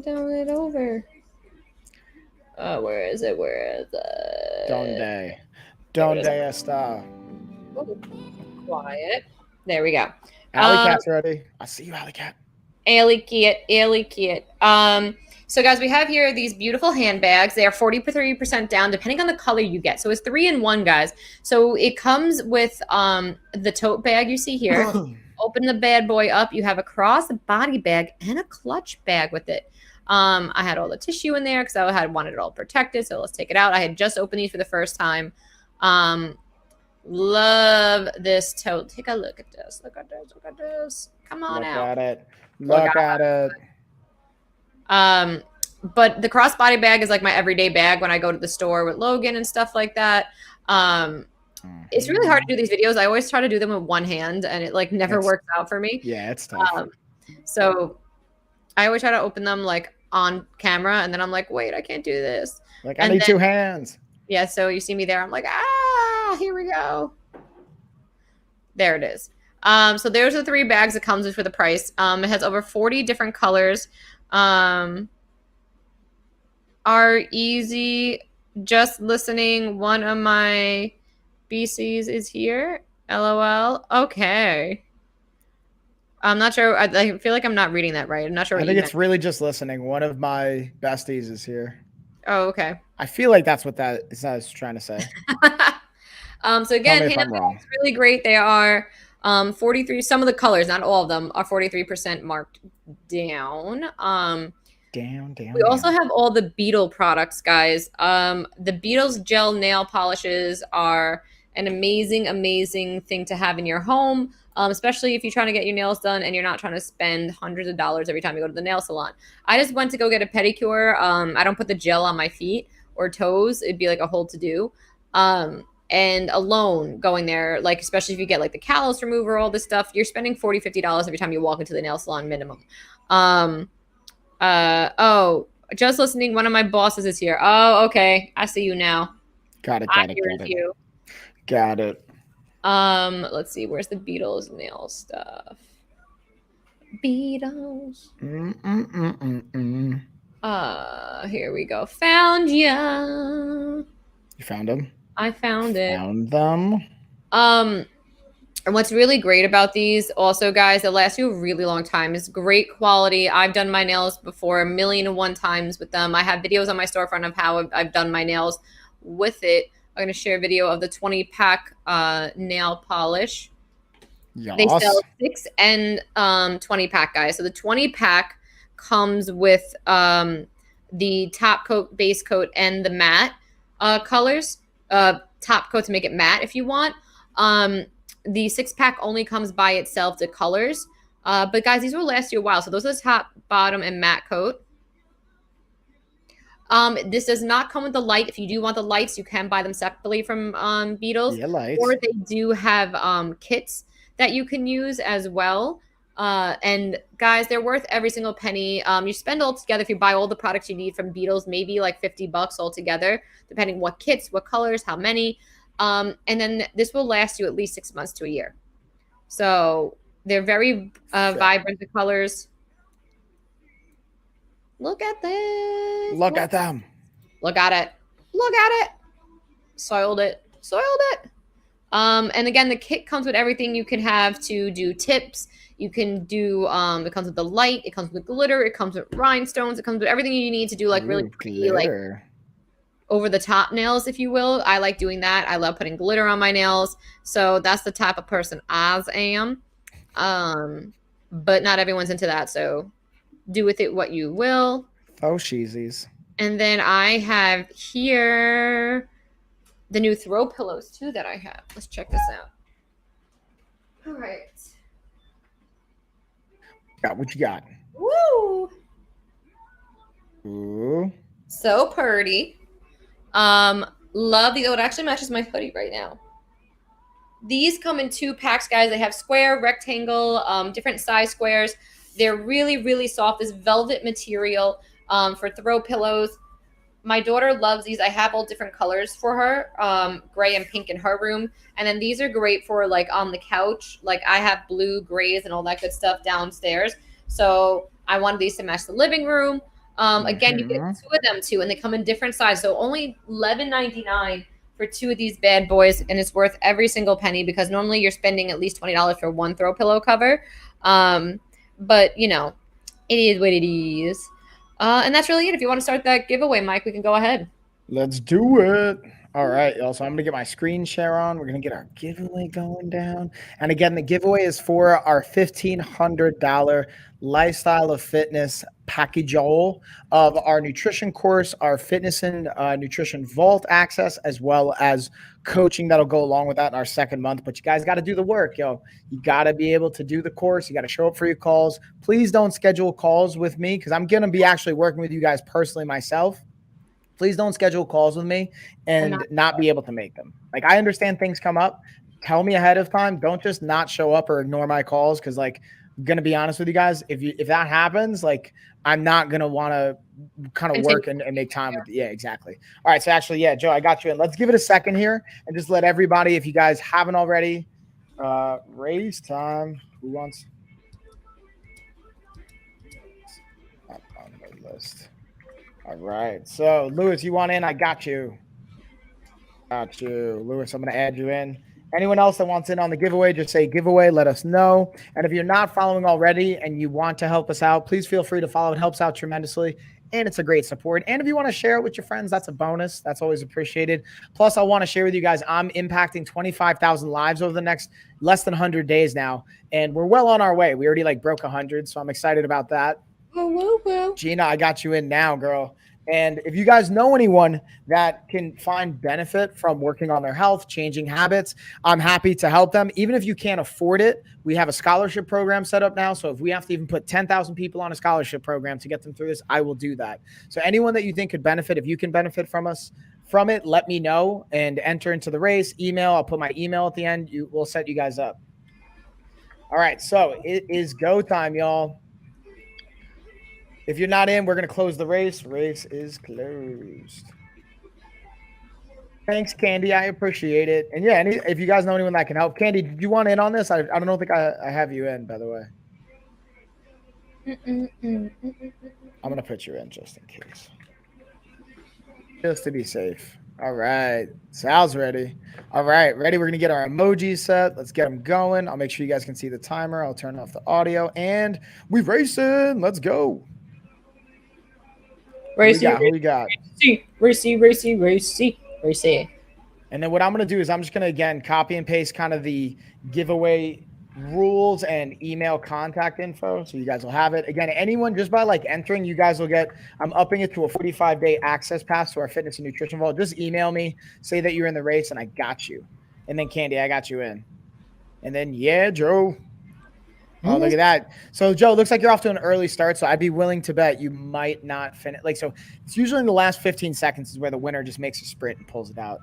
Down it over. Where is it? Donde está? Oh, quiet. There we go. Alley Cat's ready. I see you, Alley Cat. Alley Kit. So guys, we have here these beautiful handbags. They are 43% down, depending on the color you get. So it's 3-in-1, guys. So it comes with the tote bag you see here. Open the bad boy up. You have a cross body bag and a clutch bag with it. I had all the tissue in there because I wanted it all protected. So let's take it out. I had just opened these for the first time. Love this tote. Take a look at this. Look at this. Come on out. Look at it. But the crossbody bag is like my everyday bag when I go to the store with Logan and stuff like that. It's really hard to do these videos. I always try to do them with one hand and it like never works out for me. Yeah, it's tough. So I always try to open them like on camera and then I'm like, wait, I can't do this. Like I need 2 hands. Yeah, so you see me there. I'm like, here we go. There it is. So there's the 3 bags it comes with for the price. It has over 40 different colors. Are easy. Just listening. One of my BCs is here. LOL. Okay. I'm not sure. I feel like I'm not reading that right. I'm not sure. I think it's really just listening. One of my besties is here. Oh, okay. I feel like that's what that is. I was trying to say. So again, handbags really great. They are 43. Some of the colors, not all of them, are 43% marked down. We also have all the Beatles products, guys. The Beatles gel nail polishes are an amazing thing to have in your home, especially if you're trying to get your nails done and you're not trying to spend hundreds of dollars every time you go to the nail salon. I just went to go get a pedicure. I don't put the gel on my feet or toes. It'd be like a whole to-do. And alone going there, like especially if you get like the callus remover, all this stuff, you're spending $40, $50 every time you walk into the nail salon minimum. Oh, just listening. One of my bosses is here. Oh, okay. I see you now. Got it. Let's see. Where's the Beatles nail stuff? Beatles. Here we go. Found ya. You found them? I found it. Found them. And what's really great about these also, guys, it lasts you a really long time. It's great quality. I've done my nails before 1,000,001 times with them. I have videos on my storefront of how I've done my nails with it. I'm going to share a video of the 20-pack nail polish. Yes. They sell 6 and 20-pack, guys. So the 20-pack comes with the top coat, base coat, and the matte colors. Top coat to make it matte if you want. The 6-pack only comes by itself, the colors. But guys, these will last you a while. So those are the top, bottom, and matte coat. This does not come with the light. If you do want the lights, you can buy them separately from Beatles. Yeah, lights. Or they do have kits that you can use as well. And guys, they're worth every single penny. You spend all together, if you buy all the products you need from Beatles, maybe like $50 altogether, depending what kits, what colors, how many. And then this will last you at least 6 months to a year. So they're very vibrant, the colors. Look at this. Look at them. Look at it. Look at it. Soiled it. Soiled it. And again, the kit comes with everything you can have to do tips. You can do it comes with the light, it comes with glitter, it comes with rhinestones, it comes with everything you need to do like really pretty, like over the top nails, if you will. I like doing that. I love putting glitter on my nails. So that's the type of person I am. But not everyone's into that. So do with it what you will. Oh, cheesies. And then I have here the new throw pillows too that I have. Let's check this out. All right. Got what you got? Woo! Ooh. So pretty. Love these. Oh, it actually matches my hoodie right now. These come in 2 packs, guys. They have square, rectangle, different size squares. They're really, really soft. This velvet material for throw pillows. My daughter loves these. I have all different colors for her, gray and pink in her room. And then these are great for like on the couch. Like I have blue, grays, and all that good stuff downstairs. So I wanted these to match the living room. Again, you get 2 of them too, and they come in different sizes. So only $11.99 for 2 of these bad boys, and it's worth every single penny because normally you're spending at least $20 for 1 throw pillow cover. But you know, it is what it is. And that's really it. If you want to start that giveaway, Mike, we can go ahead. Let's do it. All right, y'all. So I'm going to get my screen share on. We're going to get our giveaway going down. And again, the giveaway is for our $1,500 Lifestyle of Fitness package of our nutrition course, our fitness and nutrition vault access, as well as coaching that'll go along with that in our 2nd month. But you guys got to do the work, yo. You got to be able to do the course. You got to show up for your calls. Please don't schedule calls with me because I'm going to be actually working with you guys personally myself. Please don't schedule calls with me and not be able to make them. Like, I understand things come up. Tell me ahead of time. Don't just not show up or ignore my calls because, like, I'm going to be honest with you guys. If that happens, like, I'm not going to want to kind of work and make time with you. Yeah, exactly. All right. So actually, yeah, Joe, I got you in. Let's give it a second here and just let everybody, if you guys haven't already, raise time. Who wants? Up on the list. All right. So, Lewis, you want in? I got you. Got you. Lewis, I'm going to add you in. Anyone else that wants in on the giveaway, just say giveaway. Let us know. And if you're not following already and you want to help us out, please feel free to follow. It helps out tremendously. And it's a great support. And if you want to share it with your friends, that's a bonus. That's always appreciated. Plus, I want to share with you guys, I'm impacting 25,000 lives over the next less than 100 days now. And we're well on our way. We already broke 100. So I'm excited about that. Gina, I got you in now, girl. And if you guys know anyone that can find benefit from working on their health, changing habits, I'm happy to help them. Even if you can't afford it, we have a scholarship program set up now. So if we have to even put 10,000 people on a scholarship program to get them through this, I will do that. So anyone that you think could benefit, if you can benefit from it, let me know and enter into the race. Email, I'll put my email at the end. We'll set you guys up. All right, so it is go time, y'all. If you're not in, we're going to close the race. Race is closed. Thanks, Candy. I appreciate it. And yeah, if you guys know anyone that can help. Candy, did you want in on this? I don't think I have you in, by the way. I'm going to put you in just in case. Just to be safe. All right. Sal's ready. All right. Ready? We're going to get our emojis set. Let's get them going. I'll make sure you guys can see the timer. I'll turn off the audio. And we're racing. Let's go. Racy. And then what I'm going to do is I'm just going to, again, copy and paste kind of the giveaway rules and email contact info. So you guys will have it. Again, anyone just by entering, you guys will get, I'm upping it to a 45-day access pass to our fitness and nutrition vault. Just email me, say that you're in the race, and I got you. And then Candy, I got you in. And then, yeah, Joe. Oh, look at that. So, Joe, looks like you're off to an early start, so I'd be willing to bet you might not finish. So it's usually in the last 15 seconds is where the winner just makes a sprint and pulls it out.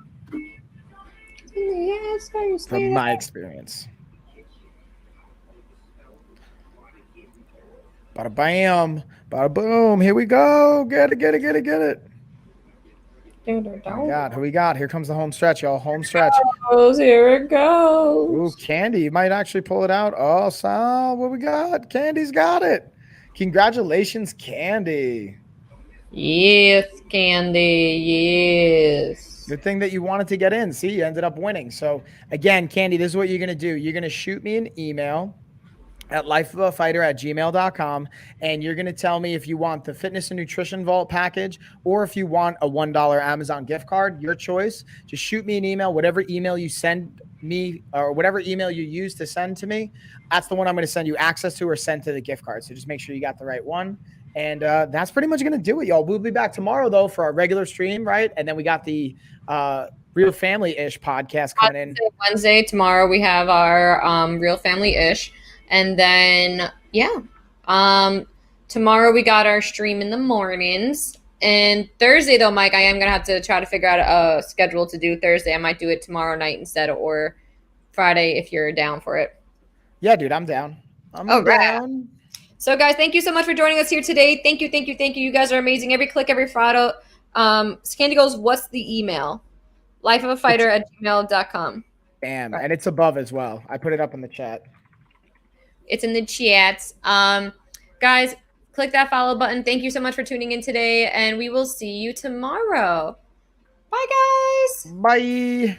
From my experience. Bada bam. Bada boom. Here we go. Get it. Oh my God, who we got? Here comes the home stretch, y'all. Home stretch. Here it goes. Ooh, Candy, you might actually pull it out. Oh, Sal, what we got? Candy's got it. Congratulations, Candy. Yes, Candy. Yes. Good thing that you wanted to get in. See, you ended up winning. So again, Candy, this is what you're going to do. You're going to shoot me an email at lifeofafighter@gmail.com. And you're going to tell me if you want the fitness and nutrition vault package or if you want a $1 Amazon gift card, your choice. Just shoot me an email, whatever email you send me or whatever email you use to send to me. That's the one I'm going to send you access to or send to the gift card. So just make sure you got the right one. And that's pretty much going to do it, y'all. We'll be back tomorrow, though, for our regular stream, right? And then we got the Real Family-ish podcast coming in. Wednesday, tomorrow, we have our Real Family-ish. And then, yeah. Tomorrow, we got our stream in the mornings. And Thursday, though, Mike, I am going to have to try to figure out a schedule to do Thursday. I might do it tomorrow night instead or Friday if you're down for it. Yeah, dude, I'm down. I'm down. Right. So, guys, thank you so much for joining us here today. Thank you, thank you, thank you. You guys are amazing. Every click, every photo. Candy goes, what's the email? lifeofafighter@gmail.com. Bam. Right. And it's above as well. I put it up in the chat. It's in the chats. Guys, click that follow button. Thank you so much for tuning in today, and we will see you tomorrow. Bye, guys. Bye.